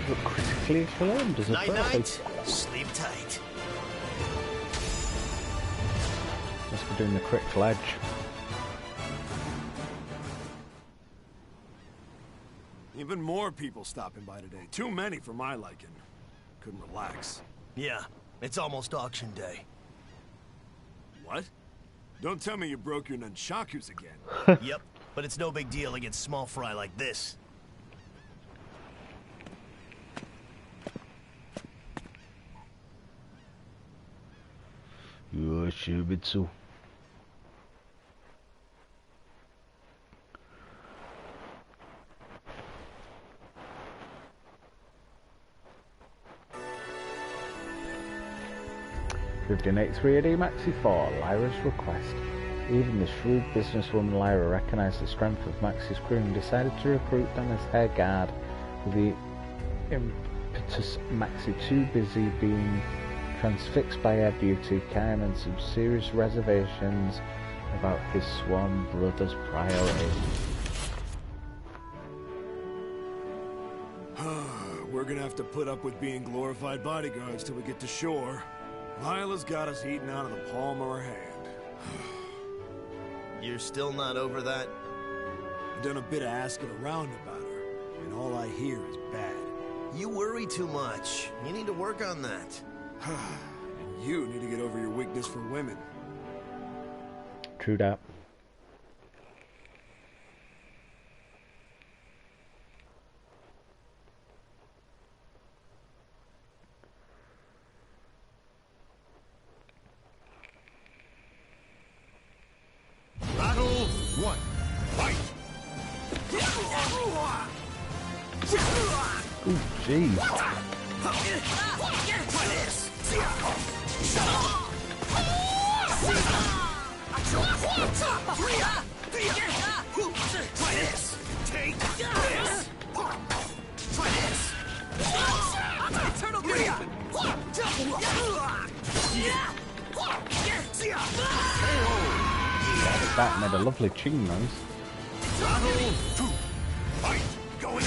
Look critically acclaimed as a Night-night, sleep tight. Must be doing the critical edge. Even more people stopping by today. Too many for my liking. Couldn't relax. Yeah, it's almost auction day. What? Don't tell me you broke your nunchakus again. Yep, but it's no big deal against small fry like this. Yoshibitsu. $15.83 AD Maxi 4, Lyra's request. Even the shrewd businesswoman Lyra recognized the strength of Maxi's crew and decided to recruit them as her guard, with the impetus Maxi too busy being transfixed by her beauty, Kaim and some serious reservations about his swan brother's priority. We're gonna have to put up with being glorified bodyguards till we get to shore. Lila's got us eating out of the palm of her hand. You're still not over that? I've done a bit of asking around about her, and all I hear is bad. You worry too much. You need to work on that. And you need to get over your weakness for women. True that. Battle 1. Fight! Ooh, jeez. Take this! Try this! Eternal Green! That made a lovely ching noise. Battle 2. Fight! Going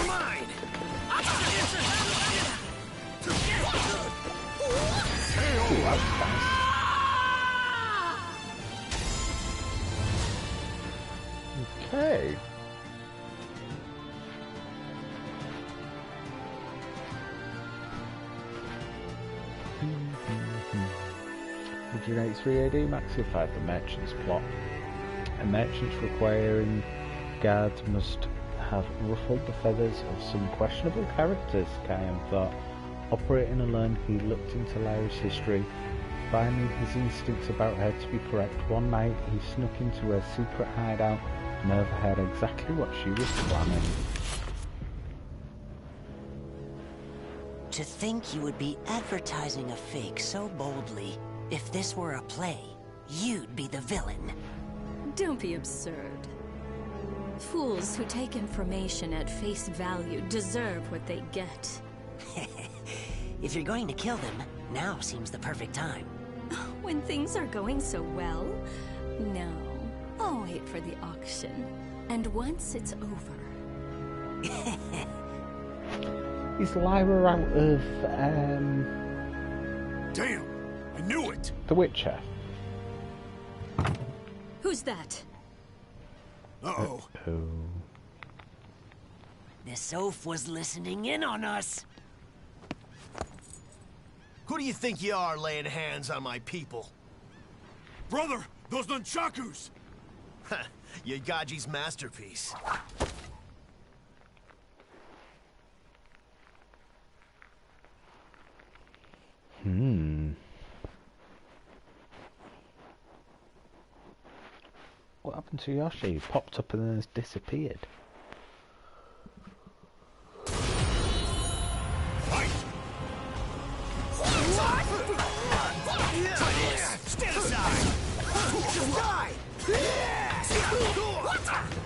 Mine! Ooh, that's nice. Okay. $3 AD maxified the merchant's plot. A merchant requiring guards must have ruffled the feathers of some questionable characters, Kaim thought. Operating alone, he looked into Lyra's history. Finding his instincts about her to be correct, one night he snuck into her secret hideout and overheard exactly what she was planning. To think you would be advertising a fake so boldly. If this were a play, you'd be the villain. Don't be absurd. Fools who take information at face value deserve what they get. If you're going to kill them, now seems the perfect time. When things are going so well? No. I'll wait for the auction. And once it's over... Is Lyra out of, Damn! I knew it! The Witcher. Who's that? Uh-oh. This oaf was listening in on us. Who do you think you are, laying hands on my people? Brother, those nunchakus! Yagaji's masterpiece. What happened to Yoshi? He popped up and then has disappeared. Stand aside! Just die!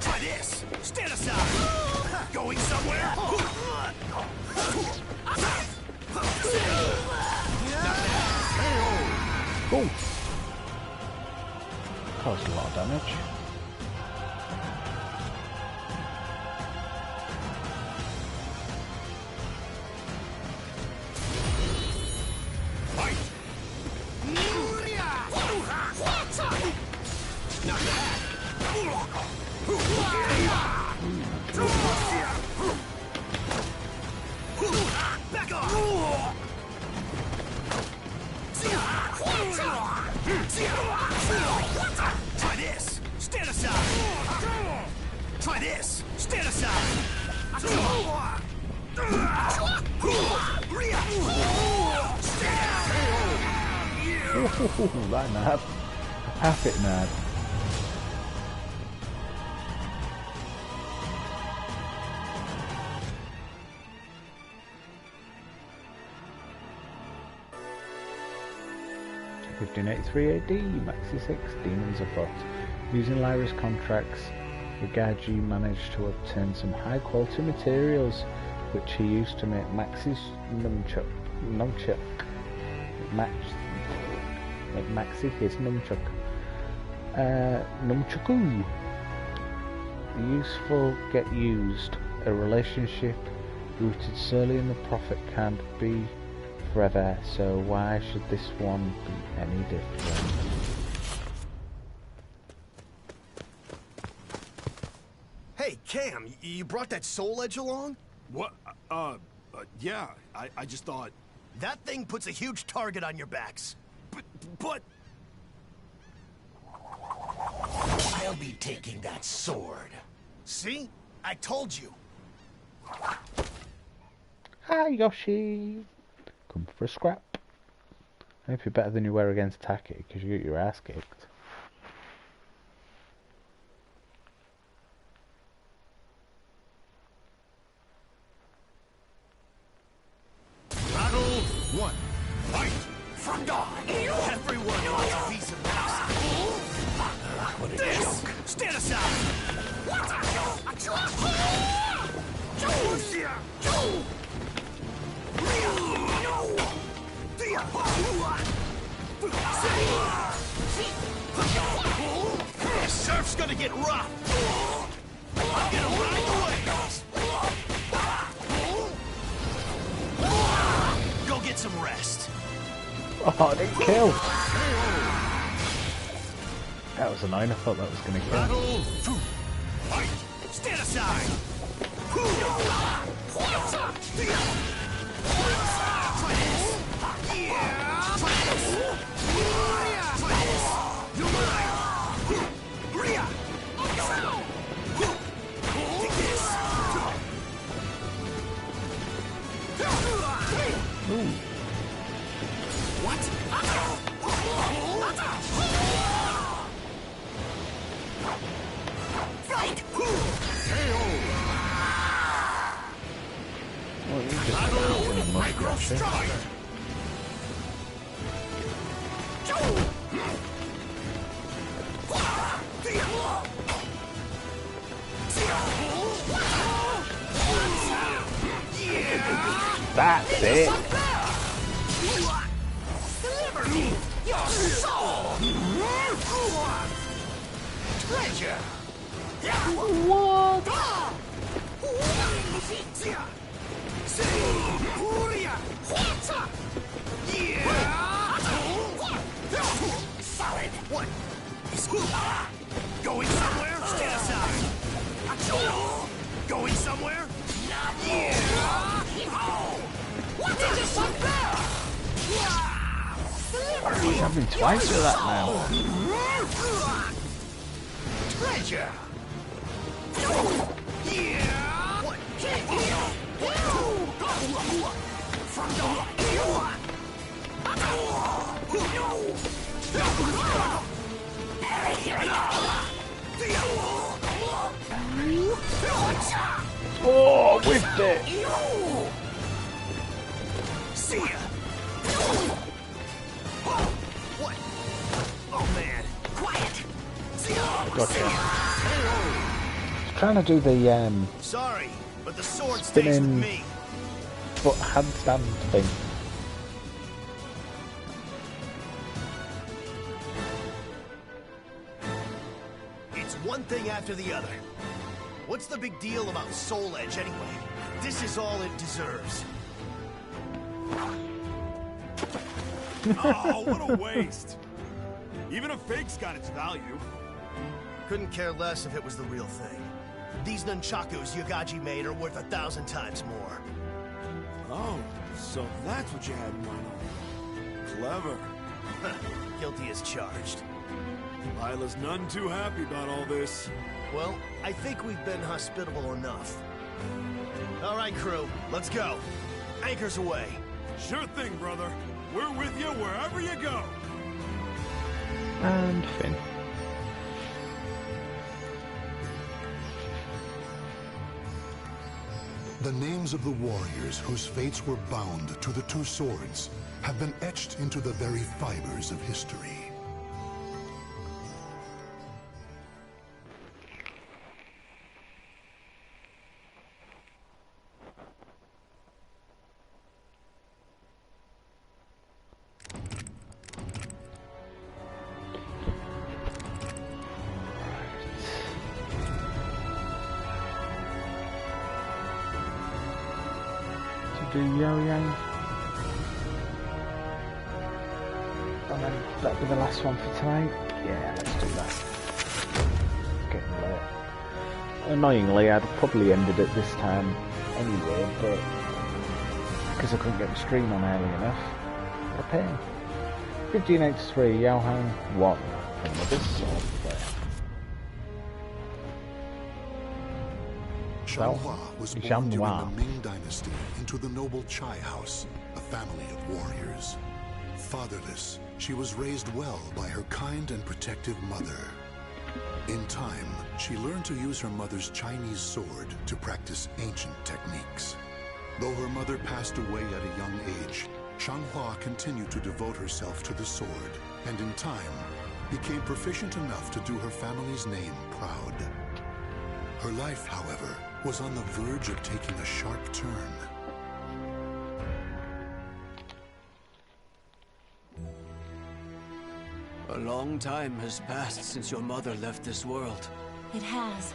Try this! Stand aside! Going somewhere? Cool. Caused a lot of damage. Back off! Try this! Stand aside! Try this! Stand aside! Ooh, that nab. Half it nab. In 1583 AD, Maxi 6, Demons Afoot. Using Lyra's contracts, Yagaji managed to obtain some high-quality materials, which he used to make Maxi's nunchuck. Make Maxi his nunchuck. Nunchuku. The useful get used. A relationship rooted solely in the profit can't be forever, so why should this one be any different? Hey, Cam, you brought that soul edge along? What? Yeah, I just thought... That thing puts a huge target on your backs. But... I'll be taking that sword. See? I told you. Hi, Yoshi! Come for a scrap. I hope you're better than you were against Taki, because you got your ass kicked. Battle 1. Fight! From dawn! Everyone wants a piece of Maxi. What a joke. Stand aside! This surf's gonna get rough! I'm gonna ride the waves! Go get some rest. Oh, they killed! That was annoying, I thought that was gonna kill. Battle 2. Fight! Stand aside! Try this! Yeah! Try this! Try this! You're mine! Take this! Ooh. What? Fight! Well, you just in a micro strike. That's it. Deliver me your soul. Treasure. What? Going somewhere? Stand aside. Going somewhere? Yeah. What did you suck there? He's having twice with that now. Treasure. Yeah. What? From Oh, whipped it! See ya! What? Oh man! Quiet! See ya! Gotcha. Trying to do the Sorry, but the sword stays with me. Foot handstand thing. It's one thing after the other. What's the big deal about Soul Edge anyway? This is all it deserves. Oh, what a waste! Even a fake's got its value. Couldn't care less if it was the real thing. These nunchakus Yagaji made are worth 1,000 times more. Oh, so that's what you had in mind. Clever. Guilty as charged. Lila's none too happy about all this. Well, I think we've been hospitable enough. All right, crew, let's go. Anchors away. Sure thing, brother. We're with you wherever you go. And Finn. The names of the warriors whose fates were bound to the two swords have been etched into the very fibers of history. Do Yo-Yang. And then that'll be the last one for tonight. Yeah, let's do that. It's getting late. Annoyingly, I'd probably ended it this time anyway, but because I couldn't get the stream on early enough. What a pain. 1583, Xauhaugn 1. Another sword player. Xauhaugn was born during the Ming Dynasty into the noble Chai House, a family of warriors. Fatherless, she was raised well by her kind and protective mother. In time, she learned to use her mother's Chinese sword to practice ancient techniques. Though her mother passed away at a young age, Xauhaugn continued to devote herself to the sword, and in time, became proficient enough to do her family's name proud. Her life, however, was on the verge of taking a sharp turn. A long time has passed since your mother left this world. It has.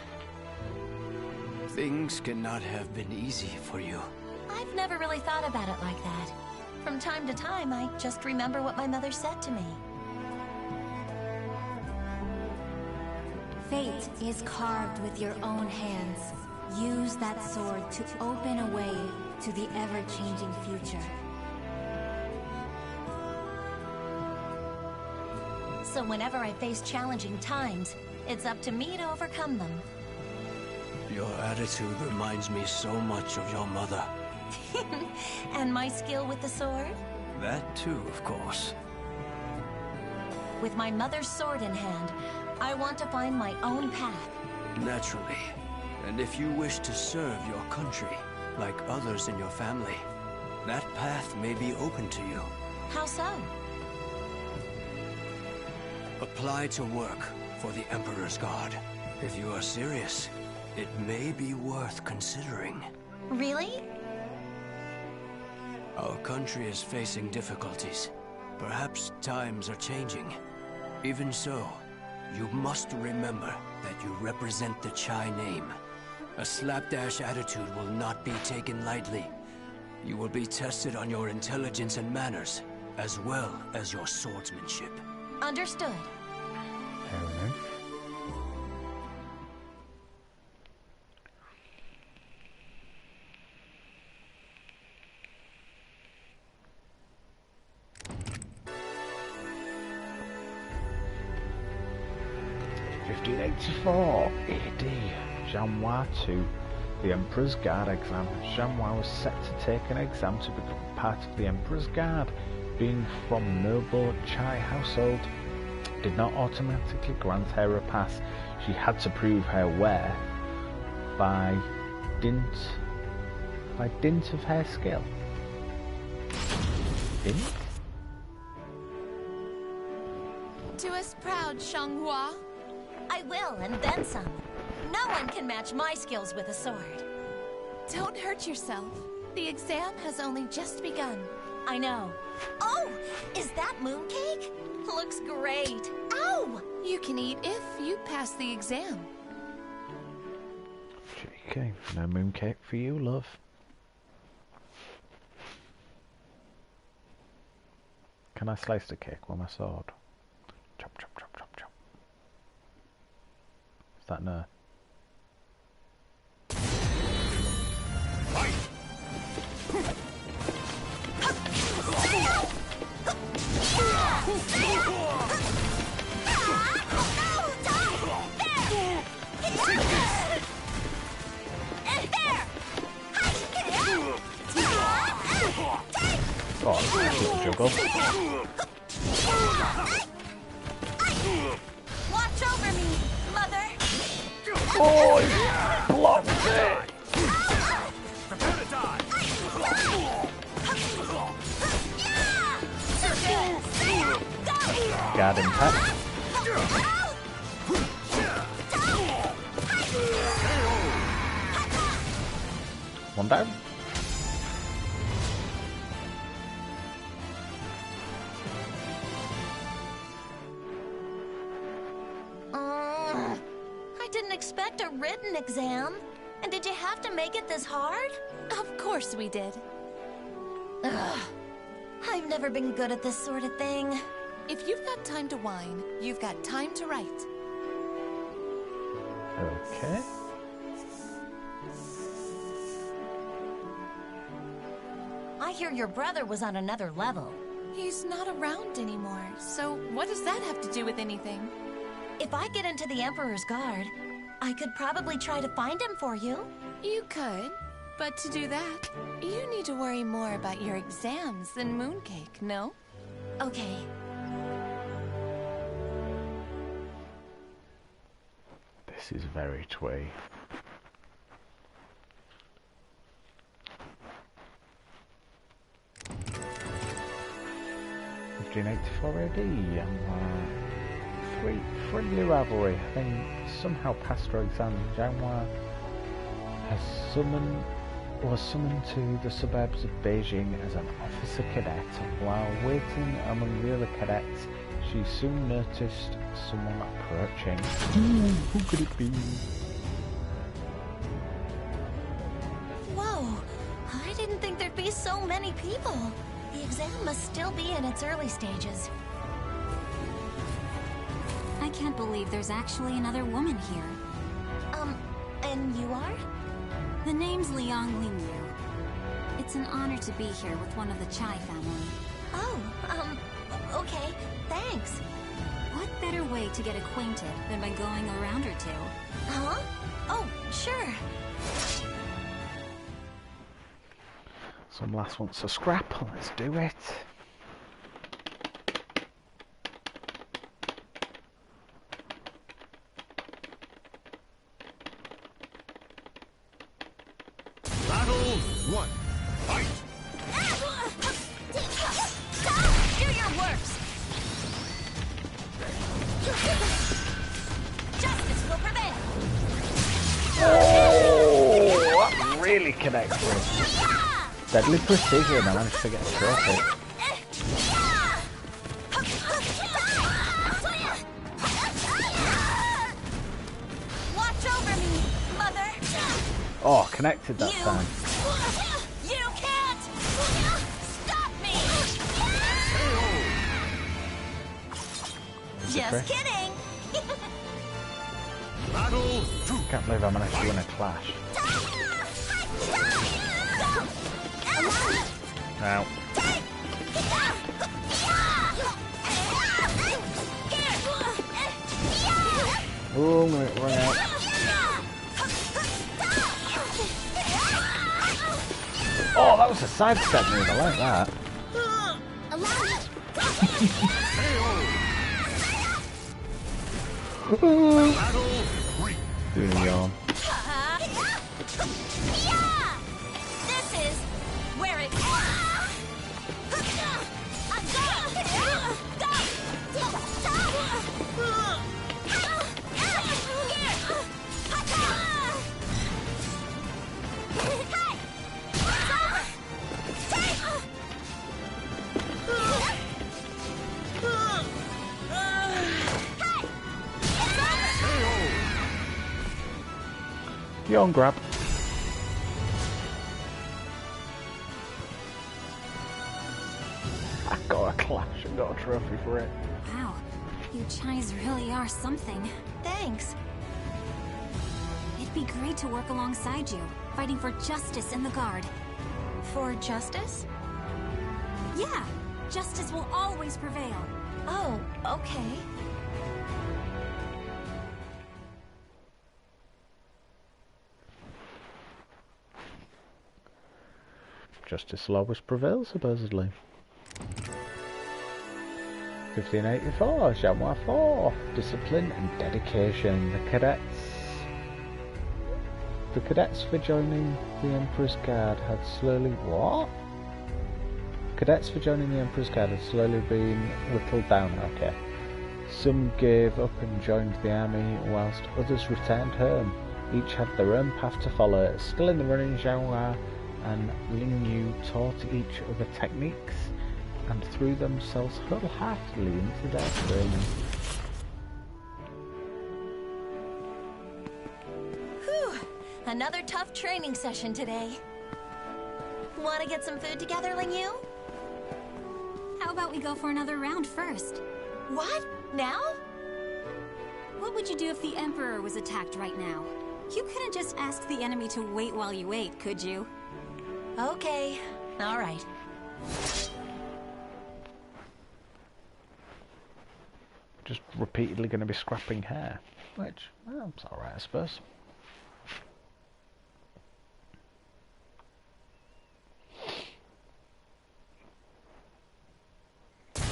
Things cannot have been easy for you. I've never really thought about it like that. From time to time, I just remember what my mother said to me. Fate is carved with your own hands. Use that sword to open a way to the ever-changing future. So whenever I face challenging times, it's up to me to overcome them. Your attitude reminds me so much of your mother. And my skill with the sword? That too, of course. With my mother's sword in hand, I want to find my own path. Naturally. And if you wish to serve your country, like others in your family, that path may be open to you. How so? Apply to work for the Emperor's Guard. If you are serious, it may be worth considering. Really? Our country is facing difficulties. Perhaps times are changing. Even so, you must remember that you represent the Chai name. A slapdash attitude will not be taken lightly. You will be tested on your intelligence and manners, as well as your swordsmanship. Understood. Fair enough. AD, Xiauhaugn 2. The Emperor's Guard exam. Xiauhaugn was set to take an exam to become part of the Emperor's Guard. Being from noble Chai household did not automatically grant her a pass. She had to prove her wear by dint of her skill. Dint? Do us proud, Xauhaugn. I will, and then some. No one can match my skills with a sword. Don't hurt yourself. The exam has only just begun. I know. Oh, is that mooncake? Looks great. Ow! You can eat if you pass the exam. JK, no mooncake for you, love. Can I slice the cake with my sword? Chop, chop, chop, chop, chop. Is that no? Oh, juggle. Watch over me, mother. Oh, he blocked it. Prepare to die. Guard impact. One down. I didn't expect a written exam. And did you have to make it this hard? Of course we did. Ugh. I've never been good at this sort of thing. If you've got time to whine, you've got time to write. Okay. I hear your brother was on another level. He's not around anymore, so what does that have to do with anything? If I get into the Emperor's Guard, I could probably try to find him for you. You could, but to do that, you need to worry more about your exams than mooncake, no? Okay. This is very twee. AD, sweet friendly rivalry. Having somehow passed her exam, Xiauhaugn was summoned to the suburbs of Beijing as an officer cadet. While waiting among the other cadets, she soon noticed someone approaching. Who could it be? Whoa! I didn't think there'd be so many people. The exam must still be in its early stages. I can't believe there's actually another woman here. And you are? The name's Liang Lingyu. It's an honor to be here with one of the Chai family. Oh, okay, thanks. What better way to get acquainted than by going a round or two? Huh? Oh, sure. Some lass wants a scrap, let's do it. Battle 1. Fight! Do your worst! Justice will prevail! Oh, that really connected. Deadly precision, I managed to get a trophy. Watch over me, mother! Oh, connected that time. You can't stop me! Just kidding! Battle 2. Can't believe I managed to win a clash. Ow. Oh, I'm gonna run out. Oh, that was a sidestep move. I like that. Doing a yawn. This is where it Yawn grab. I got a clash and got a trophy for it. Wow, you Chais really are something. Thanks. It'd be great to work alongside you, fighting for justice in the Guard. For justice? Yeah, justice will always prevail. Oh, okay. Justice will always prevail, supposedly. 1584, Xauhaugn 4. Discipline and dedication. The cadets for joining the Emperor's Guard had slowly... What? Cadets for joining the Emperor's Guard had slowly been whittled down, okay. Some gave up and joined the army, whilst others returned home. Each had their own path to follow. Still in the running, Xauhaugn and Ling Yu taught each other techniques and threw themselves wholeheartedly into their training. Whew! Another tough training session today. Wanna get some food together, Ling Yu? How about we go for another round first? What? Now? What would you do if the Emperor was attacked right now? You couldn't just ask the enemy to wait while you ate, could you? Okay, all right. Just repeatedly going to be scrapping hair, which, well, it's alright, I suppose.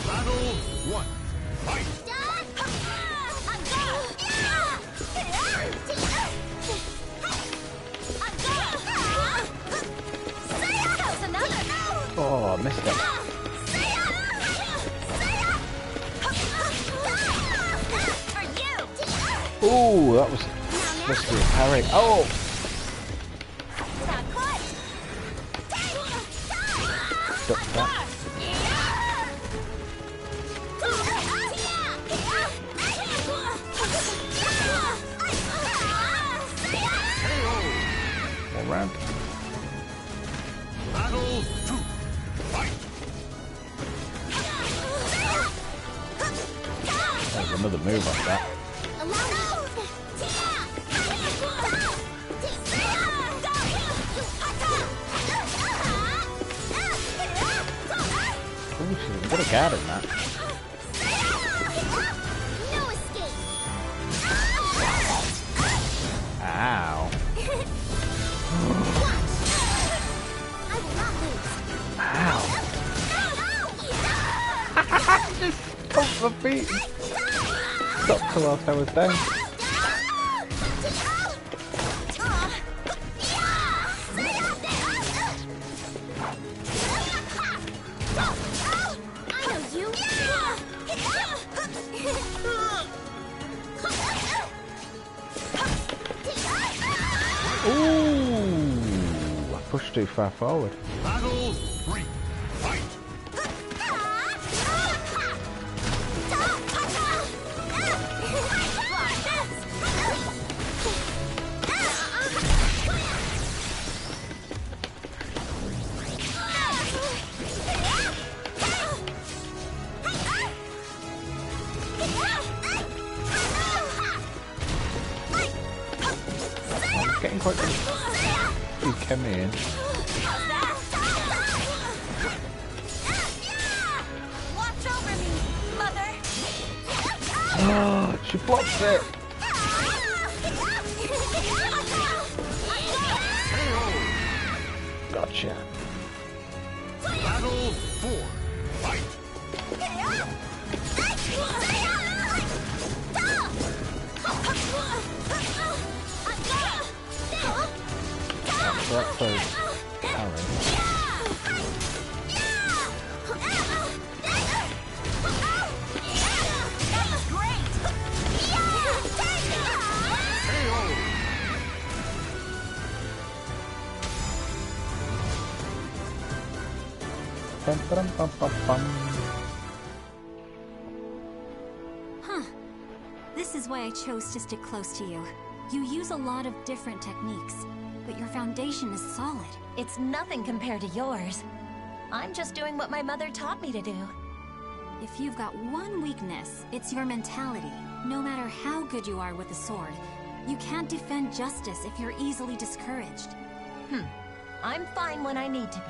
Battle 1. Fight! Oh, I missed it. Ooh, that was supposed to be a parry. Oh! Duck that. One round. Battle 2. Fight! There's another move like that. Ooh, she's got a guard in that. Ow. Ow. Just pumped my feet. Stopped her whilst I was down. Ooh, I pushed too far forward. Battle 3. Fight! came in. Watch over me, Mother. Oh, she blocked it. Gotcha. Battle 4. Fight! That's first. Alright. Huh. This is why I chose to stick close to you. You use a lot of different techniques, but your foundation is solid. It's nothing compared to yours. I'm just doing what my mother taught me to do. If you've got one weakness, it's your mentality. No matter how good you are with a sword, you can't defend justice if you're easily discouraged. I'm fine when I need to be.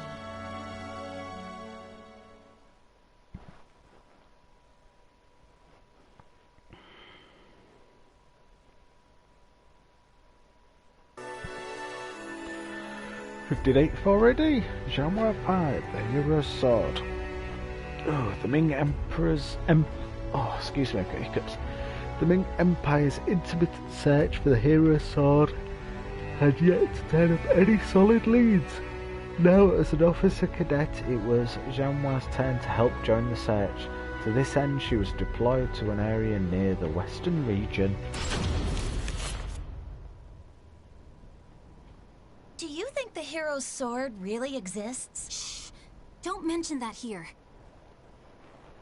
'58th already? Genre Pipe, the hero's sword. Oh, the Ming Emperor's excuse me, I've got hiccups. The Ming Empire's intermittent search for the hero's sword had yet to turn up any solid leads. Now, as an officer cadet, it was Xianhua's turn to help join the search. To this end, she was deployed to an area near the western region. Do you think the hero's sword really exists? Shh! Don't mention that here.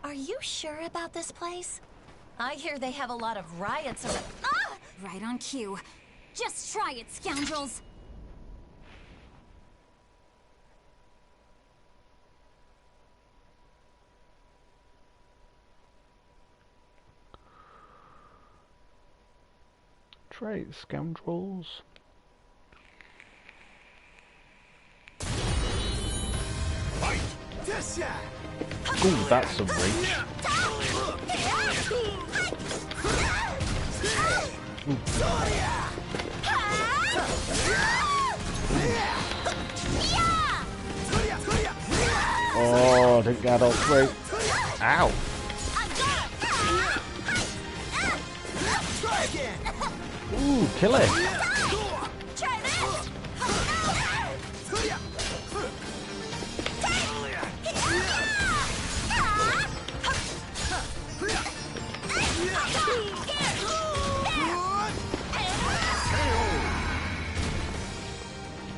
Are you sure about this place? I hear they have a lot of riots around. Ah! Right on cue. Just try it, scoundrels! Try it, scoundrels. Ooh, that's some reach. Oh, didn't get all three. Ow. Ooh, kill it.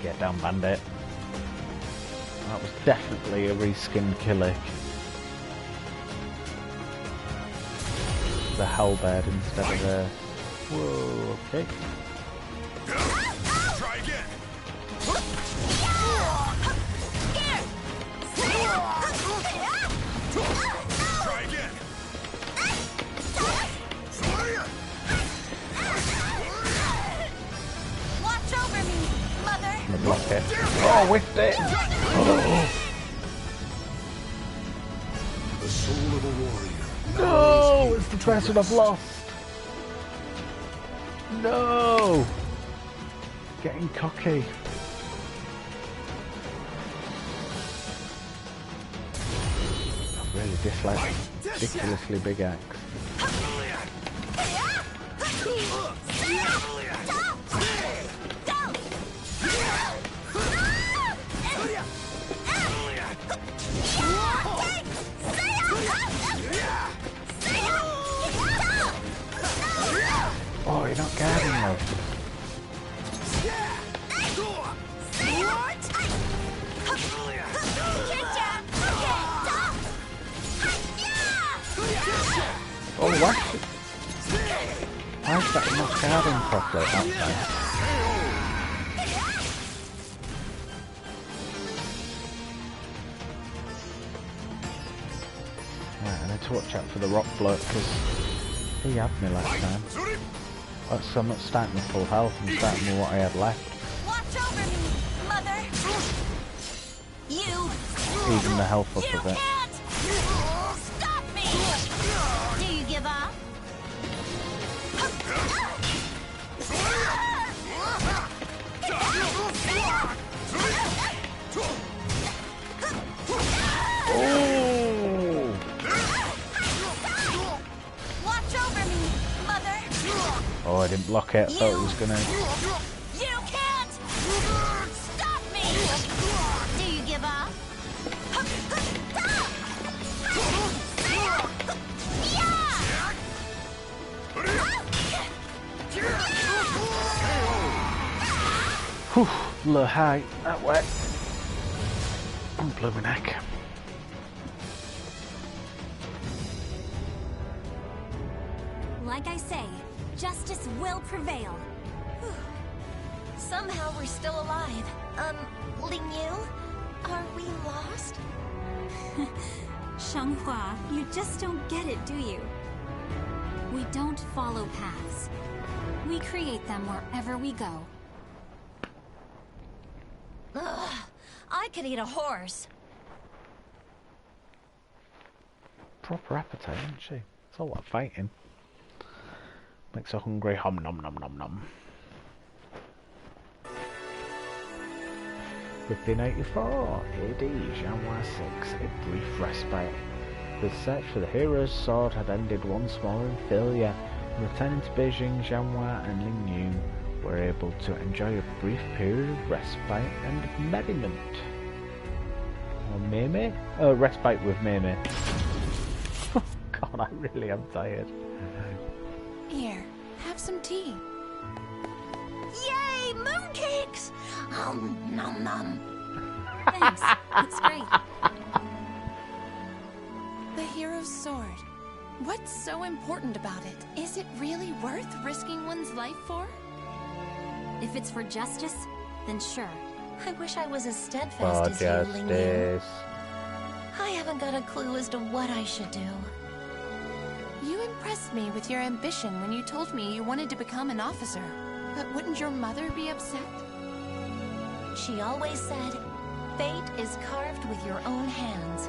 Get down, bandit. That was definitely a reskin Killick. The Hellbird instead of the... Whoa, okay. Try again. Try again. Watch over me, Mother. I'm gonna block it. Oh, whiffed it! Oh. The soul of a warrior. No! It's the person I've lost! No! Getting cocky. I really dislike ridiculously big axe. Oh, you're not guarding though. Oh, what? Why is that not guarding properly? That's nice. Right, I need to watch out for the rock bloke because he had me last time. So I'm not starting with full health, I'm starting with what I had left. Watch over me, Mother. even the health up of it. Stop me! Do you give up? Oh! Watch over me, Mother! Oh, I didn't block it. I thought it was gonna... You can't! Stop me! Do you give up? Whew, low high, that wet. I'm blooming heck. Like I say, justice will prevail. Somehow we're still alive. Ling Yu? Are we lost? Xauhaugn, you just don't get it, do you? We don't follow paths. We create them wherever we go. Ugh, I could eat a horse. Proper appetite, isn't she? It's all that fighting. Makes her hungry. Hum nom nom nom nom. 1584 AD, Xauhaugn 6, a brief respite. The search for the hero's sword had ended once more in failure. Returning to Beijing, Xauhaugn and Ling Yu were able to enjoy a brief period of respite and merriment. Or Meme? Oh, respite with Meme. God, I really am tired. Here, have some tea. Yay, mooncakes! Nom nom. Thanks, it's great. The hero's sword. What's so important about it? Is it really worth risking one's life for? If it's for justice, then sure. I wish I was as steadfast as you, Ling Yu. Justice. I haven't got a clue as to what I should do. You impressed me with your ambition when you told me you wanted to become an officer. But wouldn't your mother be upset? She always said, fate is carved with your own hands.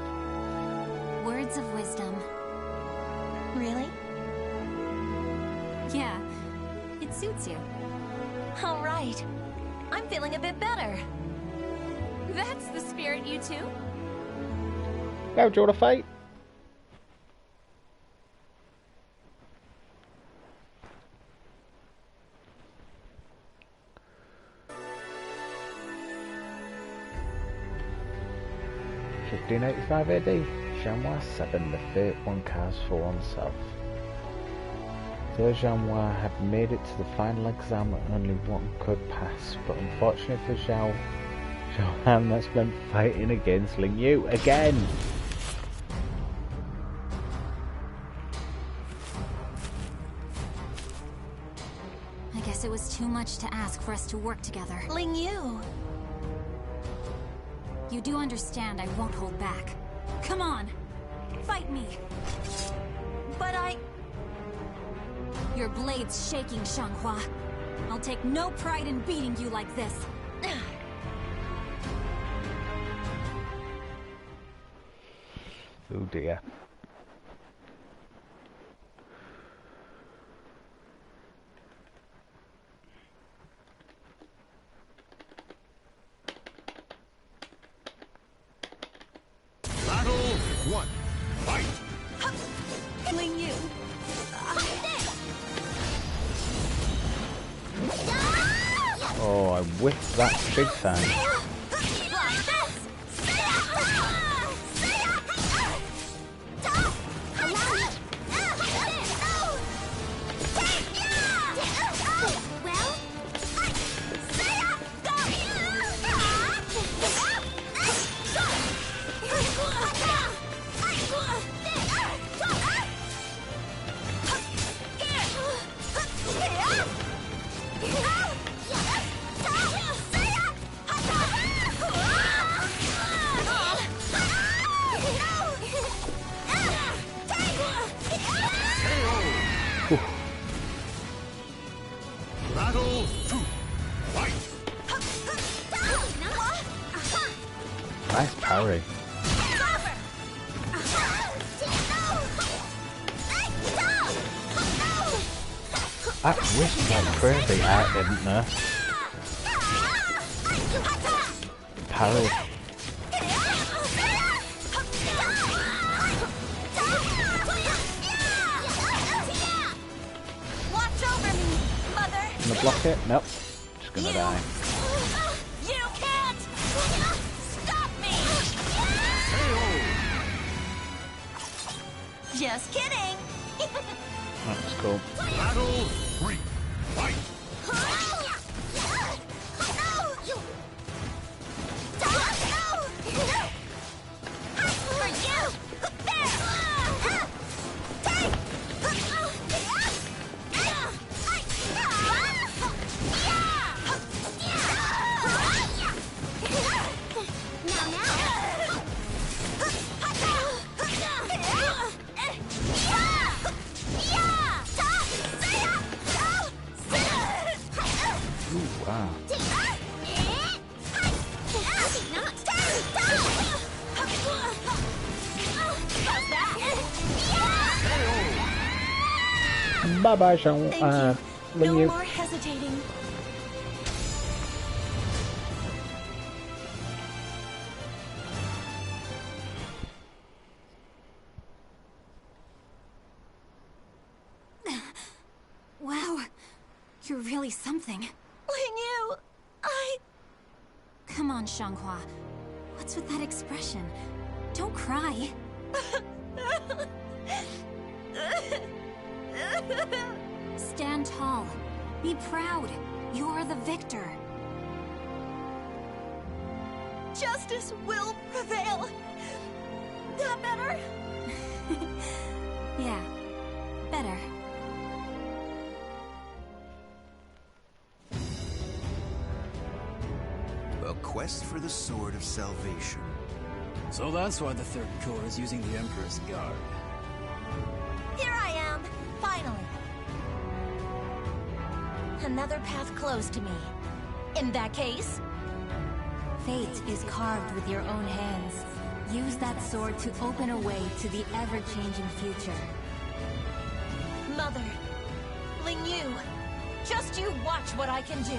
Words of wisdom. Really? Yeah, it suits you. All right. I'm feeling a bit better. That's the spirit, you two. Now, do you want to fight? (1585 AD), Xauhaugn 7, the fate one casts for oneself. Though Xauhaugn had made it to the final exam, only one could pass, but unfortunately for Xauhaugn that's been fighting against Ling Yu again. I guess it was too much to ask for us to work together. Ling Yu. You do understand I won't hold back. Come on! Fight me! But Your blade's shaking, Xauhaugn. I'll take no pride in beating you like this. Oh dear. Battle 1. Fight! Ling Yu. Oh, I whiffed that big time. Battle 2. Fight! Nice parry. That whisked like crazy. I didn't know. Parry. Watch over me, Mother. Gonna block it? Nope. Just gonna die. You can't stop me. Just kidding. That's cool. Battle 3. Fight! For you. Wow. Bye bye, Xauhaugn. No more hesitating. Wow, you're really something. Lingyu, Come on, Xauhaugn. What's with that expression? Don't cry. Stand tall. Be proud. You're the victor. Justice will prevail. That better? Yeah, better. A quest for the Sword of Salvation. So that's why the Third Corps is using the Emperor's Guard. Here I am, finally. Another path closed to me. In that case... Fate is carved with your own hands. Use that sword to open a way to the ever-changing future. Mother, Lingyu, just you watch what I can do.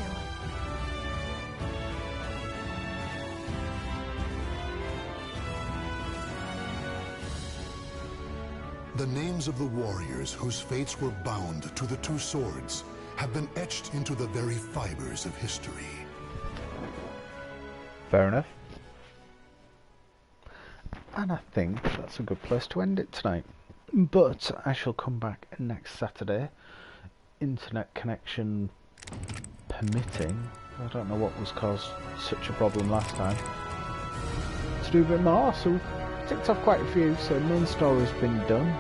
The names of the warriors whose fates were bound to the two swords have been etched into the very fibers of history. Fair enough. And I think that's a good place to end it tonight. But I shall come back next Saturday, internet connection permitting. I don't know what was caused such a problem last time. To do a bit more, so we've ticked off quite a few. So main story's been done.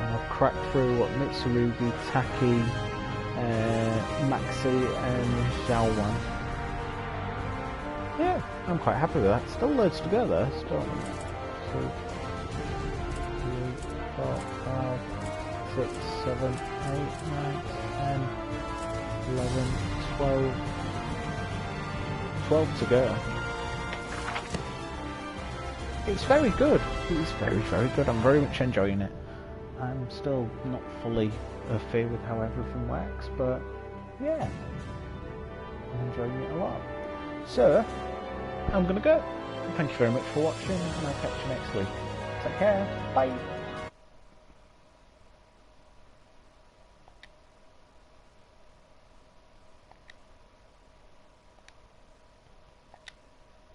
I've cracked through what Mitsarugi, Taki, Maxi and Xauhaugn. Yeah, I'm quite happy with that. Still loads to go there. Still 2, 3, 4, 5, 6, 7, 8, 9, 10, 11, 12 to go. It's very good. It's very, very good. I'm very much enjoying it. I'm still not fully au fait with how everything works, but yeah, I'm enjoying it a lot. So, I'm gonna go. Thank you very much for watching, and I'll catch you next week. Take care. Bye.